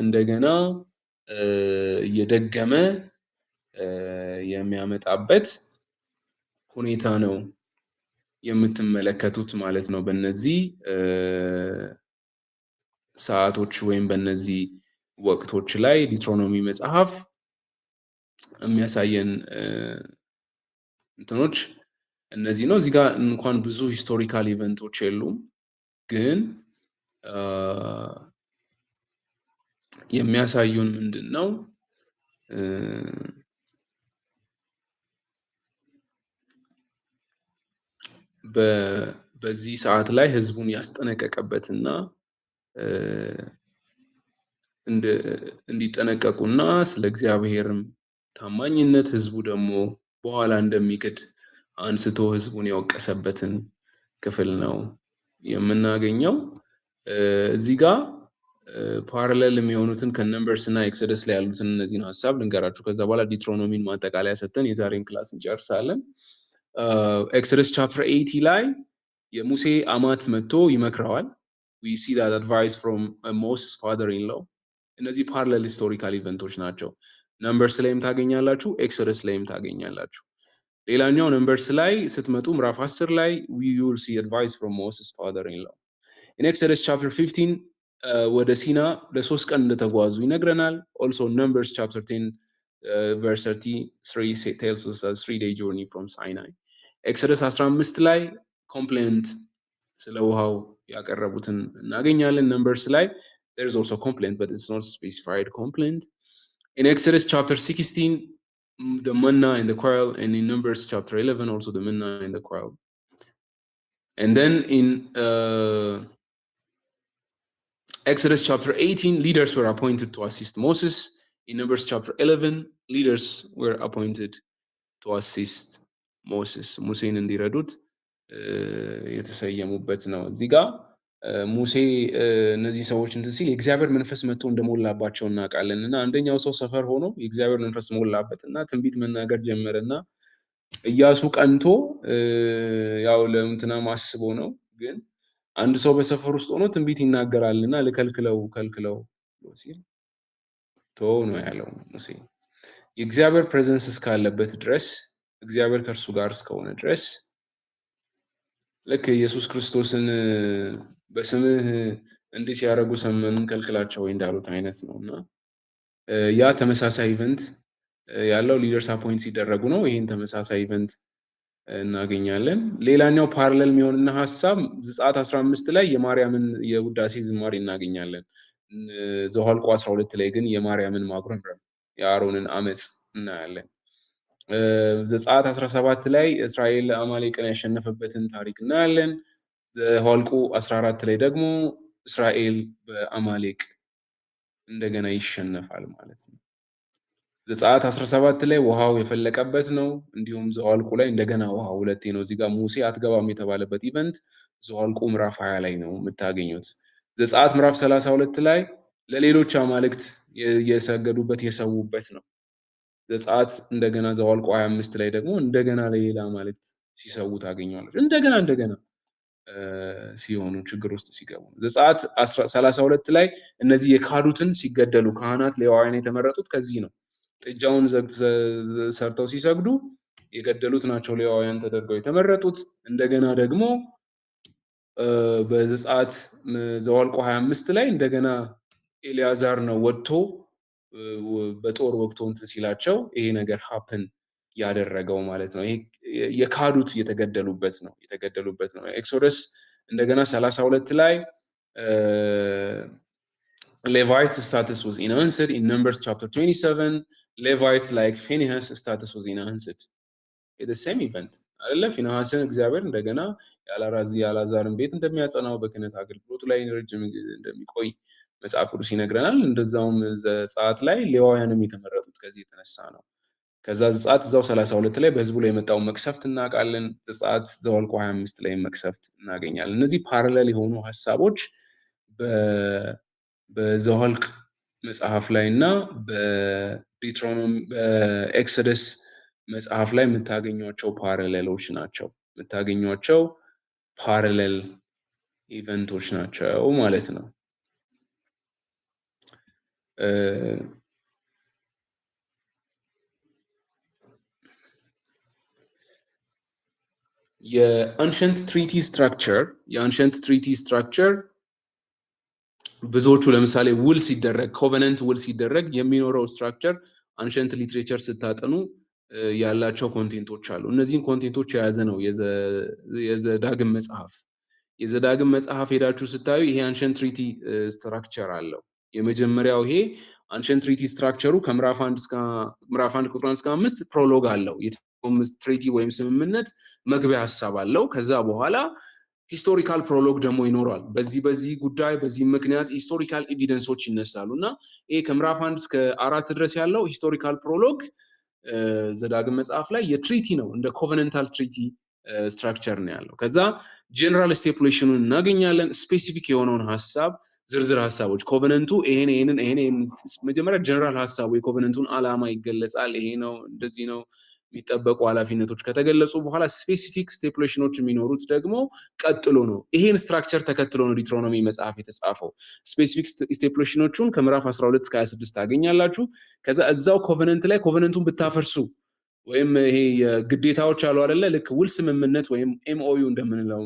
እንደገና እየደገመ የሚያመጣበት ሁኔታ ነው የምትመለከቱት ማለት ነው። በእነዚህ ሰዓቶች ወይም በእነዚህ ወቅቶች ላይ ዲትሮኖሚ መጽሐፍ የሚያሳየን እንትኖች እነዚህ ነው። እዚህ ጋር እንኳን ብዙ ሂስቶሪካል ኢቨንቶች የሉም፣ ግን የሚያሳዩን ምንድን ነው? በዚህ ሰዓት ላይ ህዝቡን ያስጠነቀቀበትና እንዲጠነቀቁና ስለ እግዚአብሔርም ታማኝነት ህዝቡ ደግሞ በኋላ እንደሚክድ አንስቶ ህዝቡን ያወቀሰበትን ክፍል ነው የምናገኘው። እዚህ ጋር ፓራሌል የሚሆኑትን ከነምበርስ እና ኤክሶደስ ላይ ያሉትን እነዚህን ሀሳብ ልንገራችሁ። ከዛ በኋላ ዲትሮኖሚን ማጠቃለያ ሰጥተን የዛሬን ክላስ እንጨርሳለን። ኤክሶደስ ቻፕተር 80 ላይ የሙሴ አማት መጥቶ ይመክረዋል። we see that advice from Moses father-in-law። እነዚህ ፓራሌል ሂስቶሪካል ኢቨንቶች ናቸው። ነምበርስ ላይም ታገኛላችሁ፣ ኤክሶደስ ላይም ታገኛላችሁ። ሌላኛው ነምበርስ ላይ ስትመጡ ምዕራፍ 10 ላይ we will see advice from Moses father-in-law። in Exodus chapter 15 ወደ ሲና ለ3 ቀን እንደተጓዙ ይነግረናል። also numbers chapter 10 verse 33 tells us a 3-day journey from Sinai። ኤክሶደስ 15 ላይ ኮምፕሌንት ስለ ውሃው ያቀረቡትን እናገኛለን። ነምበርስ ላይ there is also complaint but it's not specified complaint። in Exodus chapter 16 the manna and the quail, and in Numbers chapter 11 also the manna and the quail. And then in Exodus chapter 18 leaders were appointed to assist Moses. In Numbers chapter 11 leaders were appointed to assist Moses. ሙሴን እንዲረዱት የተሰየሙበት ነው። እዚህ ጋር ሙሴ እነዚህ ሰዎች እንትን ሲል የእግዚአብሔር መንፈስ መጥቶ እንደሞላባቸው እናውቃለን። እና አንደኛው ሰው ሰፈር ሆኖ የእግዚአብሔር መንፈስ ሞላበት እና ትንቢት መናገር ጀመረና ኢያሱ ቀንቶ ያው ለእንትና ማስቦ ነው፣ ግን አንድ ሰው በሰፈር ውስጥ ሆኖ ትንቢት ይናገራልና ልከልክለው ከልክለው ሲል ተው ነው ያለው ሙሴ። የእግዚአብሔር ፕሬዘንስ እስካለበት ድረስ እግዚአብሔር ከእርሱ ጋር እስከሆነ ድረስ ልክ ኢየሱስ ክርስቶስን በስምህ እንዲህ ሲያደርጉ ሰመን ከልክላቸው እንዳሉት አይነት ነውና ያ ተመሳሳይ ኢቨንት ያለው ሊደርስ አፖይንት ሲደረጉ ነው። ይሄን ተመሳሳይ ኢቨንት እናገኛለን። ሌላኛው ፓራሌል የሚሆንና ሐሳብ ዘጸአት 15 ላይ የማርያምን የውዳሴ ዝማሬ እናገኛለን። ዘኍልቍ 12 ላይ ግን የማርያምን ማጉረምረም የአሮንን አመጽ እናያለን። ዘጸአት 17 ላይ እስራኤል አማሌቅን ያሸነፈበትን ታሪክ እናያለን። ዘኍልቍ 14 ላይ ደግሞ እስራኤል በአማሌቅ እንደገና ይሸነፋል ማለት ነው። ዘጸአት 17 ላይ ውሃው የፈለቀበት ነው። እንዲሁም ዘኍልቍ ላይ እንደገና ውሃው ሁለቴ ነው። እዚህ ጋር ሙሴ አትገባም የተባለበት ኢቨንት ዘኍልቍ ምዕራፍ 20 ላይ ነው የምታገኙት። ዘጸአት ምዕራፍ 32 ላይ ለሌሎች አማልክት የሰገዱበት የሰዉበት ነው። ዘጸአት እንደገና ዘኍልቍ 25 ላይ ደግሞ እንደገና ለሌላ አማልክት ሲሰዉ ታገኛለች። እንደገና ሲሆኑ ችግር ውስጥ ሲገቡ ዘጸአት 32 ላይ እነዚህ የካዱትን ሲገደሉ ካህናት ሌዋውያን የተመረጡት ከዚህ ነው። ጥጃውን ሰርተው ሲሰግዱ የገደሉት ናቸው ሌዋውያን ተደርገው የተመረጡት። እንደገና ደግሞ በዘጸአት ዘኍልቍ 25 ላይ እንደገና ኤልያዛር ነው ወጥቶ በጦር ወቅቶ እንትን ሲላቸው ይሄ ነገር ሀፕን ያደረገው ማለት ነው። ይሄ የካዱት የተገደሉበት ነው ኤክሶደስ እንደገና 32 ላይ Levites status was enhanced in Numbers chapter 27. Levites like Phinehas status was enhanced. It's the same event. አይደለ ፊንሐስን እግዚአብሔር እንደገና ያላዛርን ቤት እንደሚያጸናው በክህነት አገልግሎቱ ላይ ረጅም እንደሚቆይ መጽሐፍ ቅዱስ ይነግረናል። እንደዛውም ዘጸአት ላይ ሌዋውያንም የተመረጡት ከዚህ የተነሳ ነው። ከዛ ዘጸአት እዛው 32 ላይ በህዝቡ ላይ የመጣው መቅሰፍት እናውቃለን። ዘጸአት ዘኍልቍ 25 ላይ መቅሰፍት እናገኛለን። እነዚህ ፓራሌል የሆኑ ሐሳቦች በዘኍልቍ መጽሐፍ ላይና በዲትሮኖሚ በኤክሶደስ መጽሐፍ ላይ የምታገኟቸው ፓራሌሎች ናቸው። የምታገኟቸው ፓራሌል ኢቨንቶች ናቸው ማለት ነው። የአንሸንት ትሪቲ ስትራክቸር ብዙዎቹ ለምሳሌ ውል ሲደረግ ኮቨነንት ውል ሲደረግ የሚኖረው ስትራክቸር አንሸንት ሊትሬቸር ስታጠኑ ያላቸው ኮንቴንቶች አሉ። እነዚህን ኮንቴንቶች የያዘ ነው የዘዳግም መጽሐፍ ሄዳችሁ ስታዩ ይሄ አንሸንት ትሪቲ ስትራክቸር አለው። የመጀመሪያው ይሄ አንሸንት ትሪቲ ስትራክቸሩ ከምዕራፍ 1 ቁጥር 1 እስከ 5 ፕሮሎግ አለው። ትሪቲ ወይም ስምምነት መግቢያ ሐሳብ አለው። ከዛ በኋላ ሂስቶሪካል ፕሮሎግ ደግሞ ይኖራል። በዚህ ጉዳይ በዚህ ምክንያት ሂስቶሪካል ኤቪደንሶች ይነሳሉና ይሄ ከምዕራፍ 1 እስከ 4 ድረስ ያለው ሂስቶሪካል ፕሮሎግ ዘዳግም መጽሐፍ ላይ የትሪቲ ነው፣ እንደ ኮቨነንታል ትሪቲ ስትራክቸር ነው ያለው። ከዛ ጀነራል ስቴፑሌሽኑን እናገኛለን። ስፔሲፊክ የሆነውን ሐሳብ ዝርዝር ሐሳቦች ኮቨነንቱ ይሄን መጀመሪያ ጀነራል ሐሳቡ የኮቨነንቱን ዓላማ ይገለጻል። ይሄ ነው እንደዚህ ነው የሚጠበቁ ኃላፊነቶች ከተገለጹ በኋላ ስፔሲፊክ ስቴፑሌሽኖች የሚኖሩት ደግሞ ቀጥሎ ነው። ይሄን ስትራክቸር ተከትሎ ነው ዲትሮኖሚ መጽሐፍ የተጻፈው። ስፔሲፊክ ስቴፑሌሽኖቹን ከምዕራፍ 12 እስከ 26 ታገኛላችሁ። ከዛ እዛው ኮቨነንት ላይ ኮቨነንቱን ብታፈርሱ ወይም ይሄ የግዴታዎች አሉ አይደለ ልክ ውል ስምምነት ወይም ኤምኦዩ እንደምንለው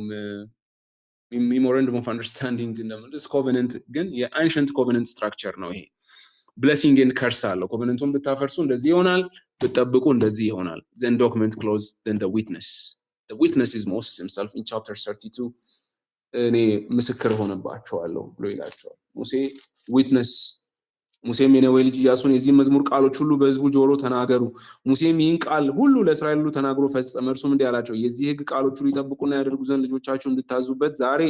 ሜሞራንደም ኦፍ አንደርስታንዲንግ እንደምንለው ኮቨነንት ግን የአንሸንት ኮቨነንት ስትራክቸር ነው። ይሄ ብሌሲንግ ኤንድ ከርስ አለው። ኮቨነንቱን ብታፈርሱ እንደዚህ ይሆናል፣ ብትጠብቁ እንደዚህ ይሆናል። then document close then the witness is Moses himself in chapter 32 እኔ ምስክር ሆነባቸዋለሁ ብሎ ይላቸዋል። ሙሴም የነዌ ልጅ ኢያሱን የዚህ መዝሙር ቃሎች ሁሉ በሕዝቡ ጆሮ ተናገሩ። ሙሴም ይህን ቃል ሁሉ ለእስራኤል ሁሉ ተናግሮ ፈጸመ። እርሱም እንዲህ አላቸው፣ የዚህ ሕግ ቃሎች ሁሉ ይጠብቁና ያደርጉ ዘንድ ልጆቻችሁ እንድታዙበት ዛሬ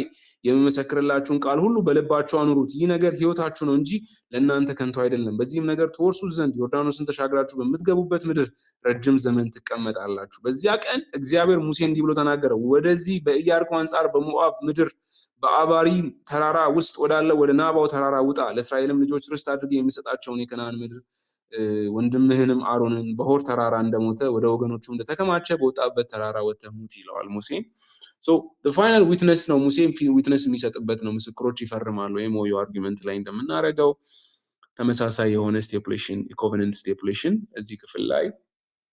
የምመሰክርላችሁን ቃል ሁሉ በልባችሁ አኑሩት። ይህ ነገር ሕይወታችሁ ነው እንጂ ለእናንተ ከንቱ አይደለም። በዚህም ነገር ትወርሱ ዘንድ ዮርዳኖስን ተሻግራችሁ በምትገቡበት ምድር ረጅም ዘመን ትቀመጣላችሁ። በዚያ ቀን እግዚአብሔር ሙሴ እንዲህ ብሎ ተናገረ፣ ወደዚህ በኢያሪኮ አንጻር በሞዓብ ምድር በአባሪ ተራራ ውስጥ ወዳለው ወደ ናባው ተራራ ውጣ። ለእስራኤልም ልጆች ርስት አድርጌ የሚሰጣቸውን የከነዓን ምድር ወንድምህንም አሮንን በሆር ተራራ እንደሞተ ወደ ወገኖቹ እንደተከማቸ በወጣበት ተራራ ወጥተህ ሙት ይለዋል ሙሴ። the final witness ነው። ሙሴ ዊትነስ የሚሰጥበት ነው። ምስክሮች ይፈርማሉ። ኤምኦዩ አርጊመንት ላይ እንደምናደርገው ተመሳሳይ የሆነ ስቴፑሌሽን የኮቨነንት ስቴፑሌሽን እዚህ ክፍል ላይ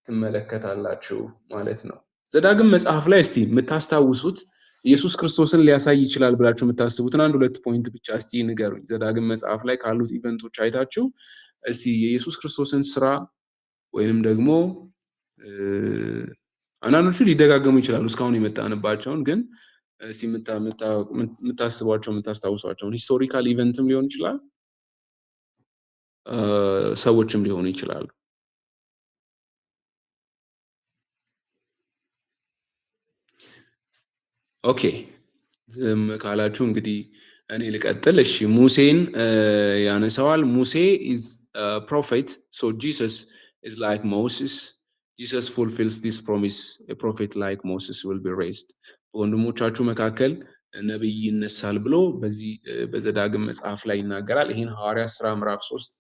ትመለከታላችሁ ማለት ነው። ዘዳግም መጽሐፍ ላይ እስቲ የምታስታውሱት ኢየሱስ ክርስቶስን ሊያሳይ ይችላል ብላችሁ የምታስቡትን 1-2 ፖይንት ብቻ እስቲ ንገሩኝ። ዘዳግም መጽሐፍ ላይ ካሉት ኢቨንቶች አይታችሁ እስቲ የኢየሱስ ክርስቶስን ስራ ወይንም ደግሞ አንዳንዶቹ ሊደጋገሙ ይችላሉ እስካሁን የመጣንባቸውን፣ ግን እስቲ የምታስቧቸውን ሂስቶሪካል ኢቨንትም ሊሆን ይችላል፣ ሰዎችም ሊሆኑ ይችላሉ። ኦኬ ዝም ካላችሁ እንግዲህ እኔ ልቀጥል። እሺ ሙሴን ያነሳዋል። ሙሴ is a prophet, so Jesus is like Moses. Jesus fulfills this promise, a prophet like Moses will be raised. በወንድሞቻችሁ መካከል ነብይ ይነሳል ብሎ በዚህ በዘዳግም መጽሐፍ ላይ ይናገራል። ይሄን ሐዋርያት ሥራ ምዕራፍ 3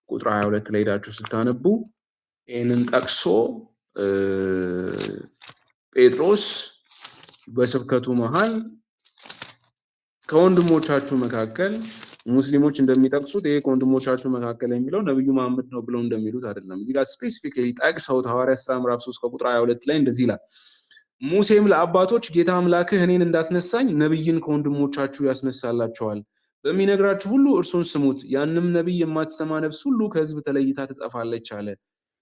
ቁጥር 22 ላይ ሄዳችሁ ስታነቡ ይሄንን ጠቅሶ ጴጥሮስ በስብከቱ መሃል ከወንድሞቻችሁ መካከል ሙስሊሞች እንደሚጠቅሱት ይሄ ከወንድሞቻችሁ መካከል የሚለው ነብዩ መሐመድ ነው ብለው እንደሚሉት አይደለም። እዚህ ጋር ስፔሲፊካሊ ጠቅሰው ሐዋርያት ሥራ ምዕራፍ 3 ቁጥር 22 ላይ እንደዚህ ይላል፣ ሙሴም ለአባቶች ጌታ አምላክህ እኔን እንዳስነሳኝ ነብይን ከወንድሞቻችሁ ያስነሳላቸዋል፣ በሚነግራችሁ ሁሉ እርሱን ስሙት፣ ያንም ነብይ የማትሰማ ነፍስ ሁሉ ከሕዝብ ተለይታ ትጠፋለች አለ።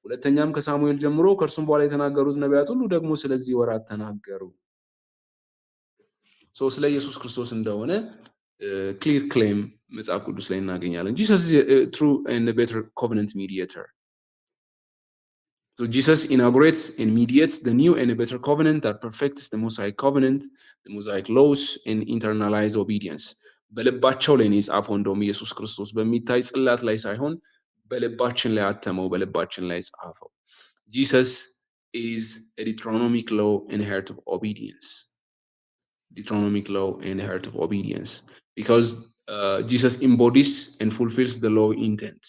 ሁለተኛም ከሳሙኤል ጀምሮ ከእርሱም በኋላ የተናገሩት ነቢያት ሁሉ ደግሞ ስለዚህ ወራት ተናገሩ። ስለ ኢየሱስ ክርስቶስ እንደሆነ clear claim መጽሐፍ ቅዱስ ላይ እናገኛለን። Jesus is a true and a better covenant mediator. So Jesus inaugurates and mediates the new and a better covenant that perfects the Mosaic covenant, the Mosaic laws, and internalize obedience. በልባቸው ላይ ነው የጻፈው። እንደውም ኢየሱስ ክርስቶስ በሚታይ ጽላት ላይ ሳይሆን በልባችን ላይ አተመው፣ በልባችን ላይ ጻፈው። Jesus is a Deuteronomic law and heart of obedience. Deuteronomic law and heart of obedience, because Jesus embodies and fulfills the law intent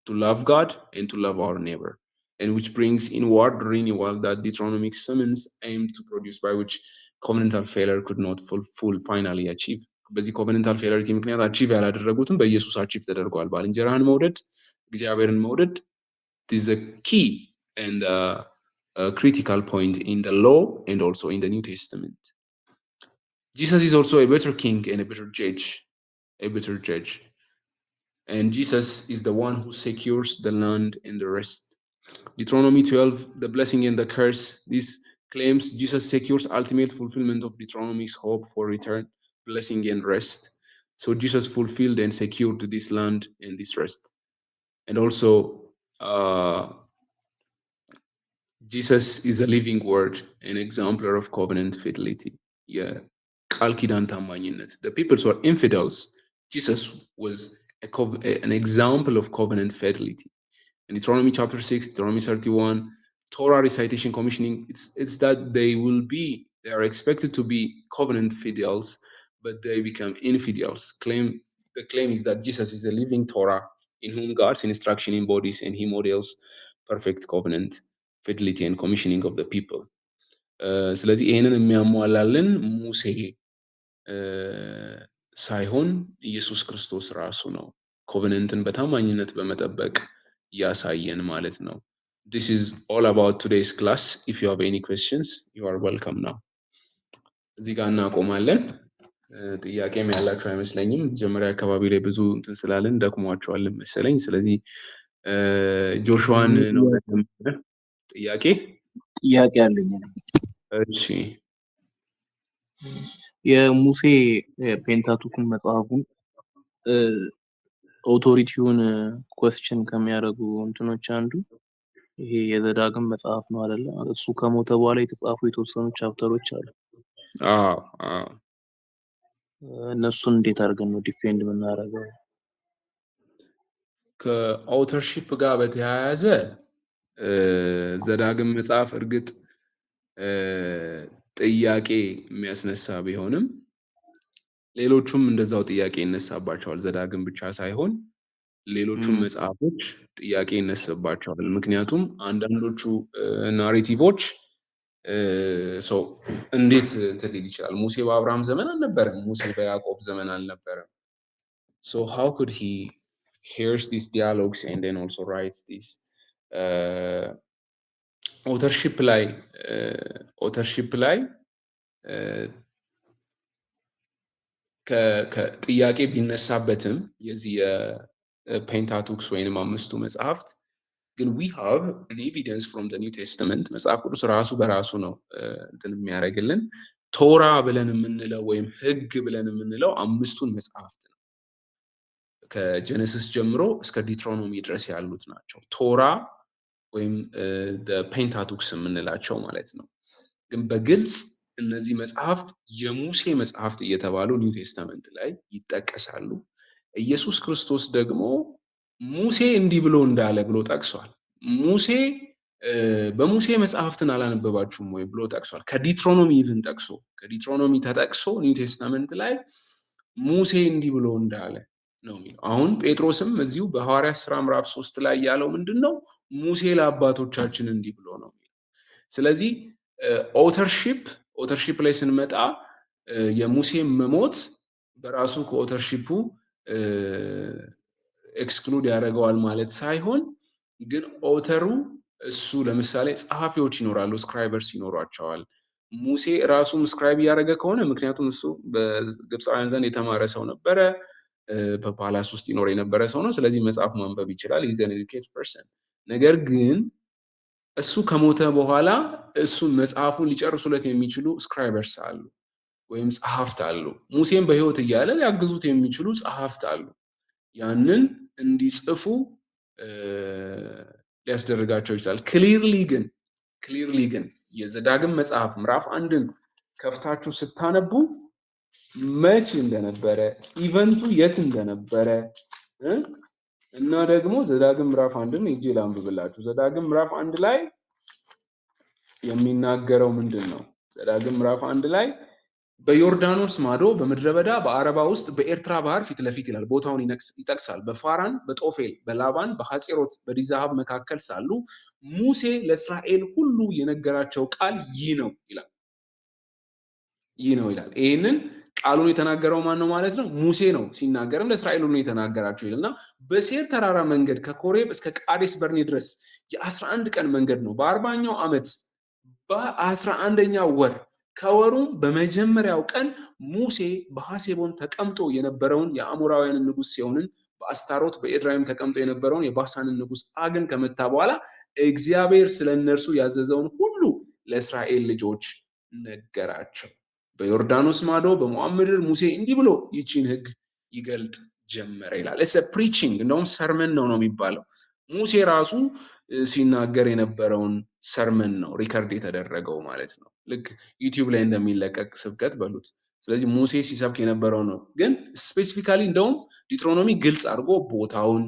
to love God and to love our neighbor, and which brings inward renewal that Deuteronomic summons aim to produce, by which covenantal failure could not finally achieve. በዚህ covenantal failure ምክንያት achieve ያላደረጉትም በኢየሱስ achieve ተደርጓል። ባልንጀራህን መውደድ፣ እግዚአብሔርን መውደድ is a key and critical point in the law and also in the New Testament. Jesus is also a better king and a better judge. And Jesus is the one who secures the land and the rest. Deuteronomy 12, the blessing and the curse, this claims Jesus secures ultimate fulfillment of Deuteronomy's hope for return, blessing and rest. So Jesus fulfilled and secured this land and this rest. And also, Jesus is a living word, an exemplar of covenant fidelity. Yeah. The people who are infidels, Jesus was an example of covenant fidelity. In Deuteronomy chapter 6, Deuteronomy 31, Torah recitation commissioning, it's that they are expected to be covenant fidels, but they become infidels. The claim is that Jesus is a living Torah in whom God's instruction embodies, and he models perfect covenant fidelity and commissioning of the people. ስለዚህ ይሄንን የሚያሟላልን ሙሴ ሳይሆን ኢየሱስ ክርስቶስ ራሱ ነው። ኮቨነንትን በታማኝነት በመጠበቅ ያሳየን ማለት ነው። This is all about today's class. If you have any questions, you are welcome now. እዚህ ጋር እናቆማለን። ጥያቄም ያላችሁ አይመስለኝም። መጀመሪያ አካባቢ ላይ ብዙ እንትን ስላለን ደክሟቸዋል መሰለኝ። ስለዚህ ጆሹዋን ነው ጥያቄ አለኝ። እሺ የሙሴ ፔንታቱክን መጽሐፉን ኦቶሪቲውን ኩዌስችን ከሚያደርጉ እንትኖች አንዱ ይሄ የዘዳግም መጽሐፍ ነው አይደለ? እሱ ከሞተ በኋላ የተጻፉ የተወሰኑ ቻፕተሮች አሉ። እነሱን እንዴት አድርገን ነው ዲፌንድ የምናደርገው? ከአውተርሺፕ ጋር በተያያዘ ዘዳግም መጽሐፍ እርግጥ ጥያቄ የሚያስነሳ ቢሆንም ሌሎቹም እንደዛው ጥያቄ ይነሳባቸዋል። ዘዳግም ብቻ ሳይሆን ሌሎቹም መጽሐፎች ጥያቄ ይነሳባቸዋል። ምክንያቱም አንዳንዶቹ ናሬቲቮች ሰው እንዴት እንትን ሊል ይችላል? ሙሴ በአብርሃም ዘመን አልነበረም። ሙሴ በያዕቆብ ዘመን አልነበረም። So how could he hears these dialogues and then also writes this? ኦተርሺፕ ላይ ከጥያቄ ቢነሳበትም የዚህ የፔንታቱክስ ወይንም አምስቱ መጽሐፍት ግን we have an evidence from the New Testament መጽሐፍ ቅዱስ ራሱ በራሱ ነው እንትን የሚያደርግልን። ቶራ ብለን የምንለው ወይም ሕግ ብለን የምንለው አምስቱን መጽሐፍት ነው። ከጀነሲስ ጀምሮ እስከ ዲትሮኖሚ ድረስ ያሉት ናቸው ቶራ ወይም ፔንታቱክስ የምንላቸው ማለት ነው። ግን በግልጽ እነዚህ መጽሐፍት የሙሴ መጽሐፍት እየተባሉ ኒው ቴስተመንት ላይ ይጠቀሳሉ። ኢየሱስ ክርስቶስ ደግሞ ሙሴ እንዲህ ብሎ እንዳለ ብሎ ጠቅሷል። በሙሴ መጽሐፍትን አላነበባችሁም ወይ ብሎ ጠቅሷል። ከዲትሮኖሚ ኢቭን ጠቅሶ ከዲትሮኖሚ ተጠቅሶ ኒው ቴስተመንት ላይ ሙሴ እንዲህ ብሎ እንዳለ ነው የሚለው። አሁን ጴጥሮስም እዚሁ በሐዋርያት ሥራ ምዕራፍ 3 ላይ ያለው ምንድነው? ሙሴ ለአባቶቻችን እንዲህ ብሎ ነው የሚለው። ስለዚህ ኦተርሺፕ ላይ ስንመጣ የሙሴ መሞት በራሱ ከኦተርሺፑ ኤክስክሉድ ያደርገዋል ማለት ሳይሆን ግን ኦተሩ እሱ ለምሳሌ ጸሐፊዎች ይኖራሉ፣ ስክራይበርስ ይኖሯቸዋል። ሙሴ ራሱም ስክራይብ እያደረገ ከሆነ ምክንያቱም እሱ በግብፃውያን ዘንድ የተማረ ሰው ነበረ፣ በፓላስ ውስጥ ይኖር የነበረ ሰው ነው። ስለዚህ መጽሐፍ ማንበብ ይችላል። ኢዝ አን ኤዱኬትድ ፐርሰን። ነገር ግን እሱ ከሞተ በኋላ እሱን መጽሐፉን ሊጨርሱለት የሚችሉ ስክራይበርስ አሉ ወይም ጸሐፍት አሉ። ሙሴም በህይወት እያለ ሊያግዙት የሚችሉ ጸሐፍት አሉ። ያንን እንዲጽፉ ሊያስደርጋቸው ይችላል። ክሊርሊ ግን የዘዳግም መጽሐፍ ምዕራፍ 1ን ከፍታችሁ ስታነቡ መች እንደነበረ ኢቨንቱ የት እንደነበረ እና ደግሞ ዘዳግም ምዕራፍ 1ን ሄጄ ላንብብላችሁ። ዘዳግም ምዕራፍ 1 ላይ የሚናገረው ምንድን ነው? ዘዳግም ምዕራፍ 1 ላይ በዮርዳኖስ ማዶ በምድረ በዳ በአረባ ውስጥ በኤርትራ ባህር ፊት ለፊት ይላል። ቦታውን ይጠቅሳል። በፋራን በጦፌል በላባን በሐጼሮት በዲዛሃብ መካከል ሳሉ ሙሴ ለእስራኤል ሁሉ የነገራቸው ቃል ይህ ነው ይላል። ይህንን ቃሉን የተናገረው ማን ነው ማለት ነው? ሙሴ ነው። ሲናገርም ለእስራኤል ሁሉ የተናገራቸው ይልና በሴር ተራራ መንገድ ከኮሬብ እስከ ቃዴስ በርኔ ድረስ የ11 ቀን መንገድ ነው። በ40ኛው ዓመት በ11ኛው ወር ከወሩም በመጀመሪያው ቀን ሙሴ በሐሴቦን ተቀምጦ የነበረውን የአሞራውያን ንጉስ ሲሆንን በአስታሮት በኤድራይም ተቀምጦ የነበረውን የባሳንን ንጉስ አግን ከመታ በኋላ እግዚአብሔር ስለነርሱ ያዘዘውን ሁሉ ለእስራኤል ልጆች ነገራቸው። በዮርዳኖስ ማዶ በሞዓብ ምድር ሙሴ እንዲህ ብሎ ይቺን ህግ ይገልጥ ጀመረ ይላል። እሰ ፕሪቺንግ እንደውም ሰርመን ነው የሚባለው። ሙሴ ራሱ ሲናገር የነበረውን ሰርመን ነው ሪከርድ የተደረገው ማለት ነው። ልክ ዩቲዩብ ላይ እንደሚለቀቅ ስብከት በሉት። ስለዚህ ሙሴ ሲሰብክ የነበረው ነው። ግን ስፔሲፊካሊ እንደውም ዲትሮኖሚ ግልጽ አድርጎ ቦታውን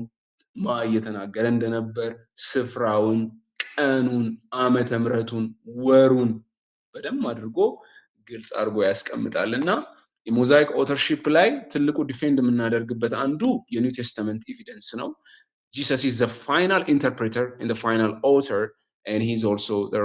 እየተናገረ እንደነበር፣ ስፍራውን፣ ቀኑን፣ ዓመተ ምሕረቱን፣ ወሩን በደንብ አድርጎ ግልጽ አድርጎ ያስቀምጣል። እና የሞዛይክ ኦተርሺፕ ላይ ትልቁ ዲፌንድ የምናደርግበት አንዱ የኒው ቴስተመንት ኤቪደንስ ነው። Jesus is the final interpreter and the final author, and he's also the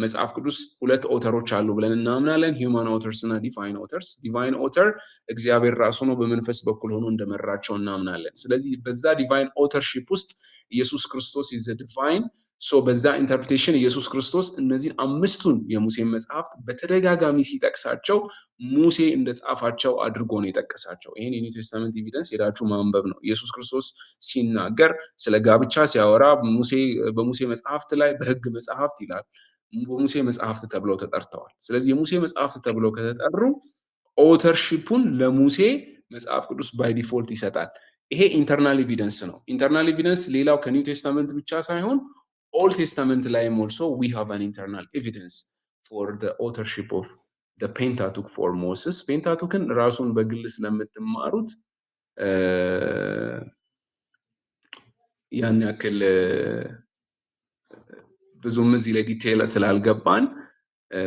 መጽሐፍ ቅዱስ ሁለት ኦተሮች አሉ ብለን እናምናለን። ሂውማን ኦተርስ እና ዲቫይን ኦተርስ። ዲቫይን ኦተር እግዚአብሔር ራሱ ነው በመንፈስ በኩል ሆኖ እንደመራቸው እናምናለን። ስለዚህ በዛ ዲቫይን ኦተርሺፕ ውስጥ ኢየሱስ ክርስቶስ is the divine ሶ በዛ ኢንተርፕሬቴሽን ኢየሱስ ክርስቶስ እነዚህን አምስቱን የሙሴን መጽሐፍት በተደጋጋሚ ሲጠቅሳቸው ሙሴ እንደጻፋቸው አድርጎ ነው የጠቀሳቸው። ይሄን የኒው ቴስተመንት ኤቪደንስ ሄዳችሁ ማንበብ ነው። ኢየሱስ ክርስቶስ ሲናገር ስለ ጋብቻ ሲያወራ በሙሴ መጽሐፍት ላይ በሕግ መጽሐፍት ይላል። በሙሴ መጽሐፍት ተብለው ተጠርተዋል። ስለዚህ የሙሴ መጽሐፍት ተብለው ከተጠሩ ኦተርሺፑን ለሙሴ መጽሐፍ ቅዱስ ባይ ዲፎልት ይሰጣል። ይሄ ኢንተርናል ኤቪደንስ ነው። ኢንተርናል ኤቪደንስ ሌላው ከኒው ቴስተመንት ብቻ ሳይሆን Old Testament line also we have an internal evidence for the authorship of the Pentateuch for Moses. Pentateuchን ራሱን በግል ስለምትማሩት ያን ያክል ብዙም እዚህ ላይ ዲቴል ስላልገባን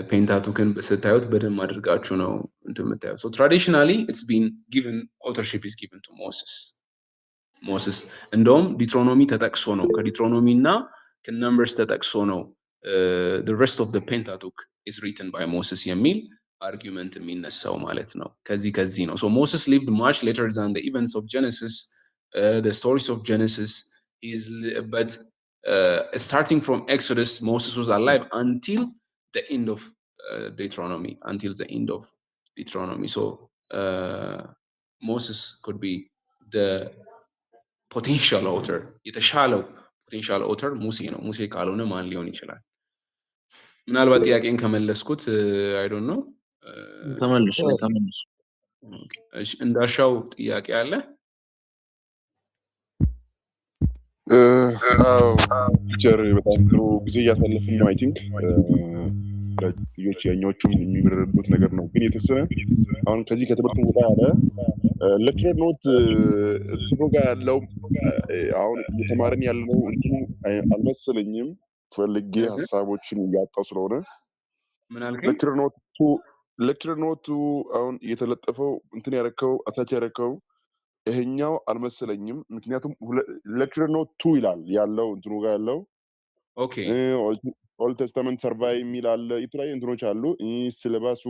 ፔንታቱክን ስታዩት በደንብ አድርጋችሁ ነው እንትምታዩት። So traditionally it's been given, authorship is given to Moses. እንደውም ዲትሮኖሚ ተጠቅሶ ነው ከዲትሮኖሚ እና ከነምበርስ ተጠቅሶ ነው the rest of the Pentateuch is written by Moses የሚል አርጊውመንት የሚነሳው ማለት ነው። ከዚህ ነው። So Moses lived much later than the events of Genesis, the stories of Genesis but starting from Exodus, Moses was alive until the end of Deuteronomy. So Moses could be the potential author, የተሻለው ፖቴንሻል ኦተር ሙሴ ነው። ሙሴ ካልሆነ ማን ሊሆን ይችላል? ምናልባት ጥያቄን ከመለስኩት አይ ዶንት ኖ። ተመልሶ እሺ፣ እንዳሻው ጥያቄ አለ? ፒቸር በጣም ጥሩ ጊዜ እያሳለፍን ነው። አይ ቲንክ ልጆች ያኛዎቹም የሚረዱት ነገር ነው። ግን የተወሰነ አሁን ከዚህ ከትምህርቱ ወጣ ያለ ሌክቸር ኖት እንትኑ ጋር ያለው አሁን እየተማርን ያለነው እንትኑ አልመሰለኝም። ፈልጌ ሀሳቦችን እያጣው ስለሆነ ምን አልከኝ? ሌክቸር ኖቱ አሁን እየተለጠፈው እንትን ያረከው አታች ያረከው ይሄኛው አልመሰለኝም። ምክንያቱም ሌክቸር ኖት 2 ይላል ያለው እንትኑ ጋር ያለው ኦኬ ኦልድ ቴስተመንት ሰርቫይ የሚል አለ። የተለያዩ እንትኖች አሉ። ሲለባሱ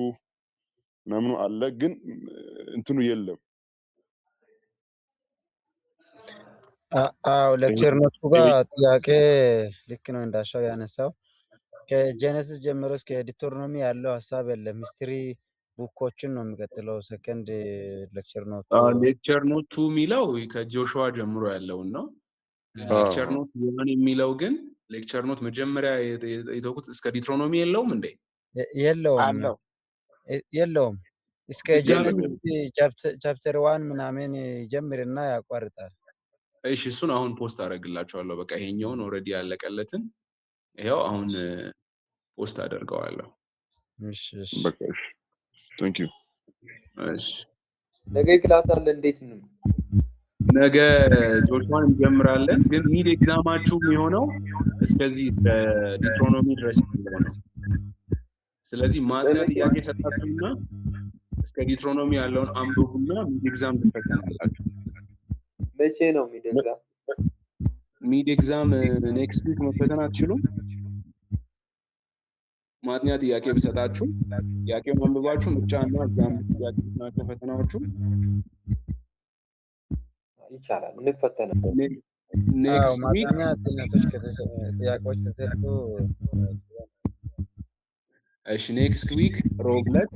ምናምኑ አለ፣ ግን እንትኑ የለም። ሌክቸር ኖቱ ጋር ጥያቄ ልክ ነው እንዳሻው ያነሳው። ከጄኔሲስ ጀምሮ እስከ ዲቶርኖሚ ያለው ሀሳብ የለም። ሚስትሪ ቡኮችን ነው የሚቀጥለው። ሰከንድ ሌክቸር ኖቱ የሚለው ከጆሹዋ ጀምሮ ያለውን ነው። ሌክቸር ኖት 1 የሚለው ግን ሌክቸር ኖት መጀመሪያ የተውኩት እስከ ዲትሮኖሚ የለውም እንዴ? የለውም እስከ ጄኔሲስ ቻፕተር 1 ምናምን ጀምርና ያቋርጣል። እሺ እሱን አሁን ፖስት አደርግላችኋለሁ። በቃ ይሄኛውን ኦሬዲ ያለቀለትን ይሄው አሁን ፖስት አደርገዋለሁ። እሺ በቃ እሺ ቴንክ ዩ። እሺ ነገ ክላስ አለ እንዴት ነው? ነገ ጆርጅማን እንጀምራለን፣ ግን ሚድ ኤግዛማችሁ የሚሆነው እስከዚህ ዲትሮኖሚ ድረስ ነው። ስለዚህ ማጥኛ ጥያቄ ሰጣችሁና እስከ ዲትሮኖሚ ያለውን አንብቡና ሚድ ኤግዛም ትፈተናላችሁ። መቼ ነው ሚድ ኤግዛም? ሚድ ኤግዛም ኔክስት ዊክ መፈተን አትችሉም? ማጥኛ ጥያቄ ብሰጣችሁ ጥያቄውን አንብባችሁ ምርጫና እዛም ጥያቄ ናቸው ፈተናዎቹ ይቻላል እንፈተናለን። ኔክስት ዊክ ማጥኛ ጥያቄዎች ተሰጡ። እሺ ኔክስት ዊክ ሮብ ዕለት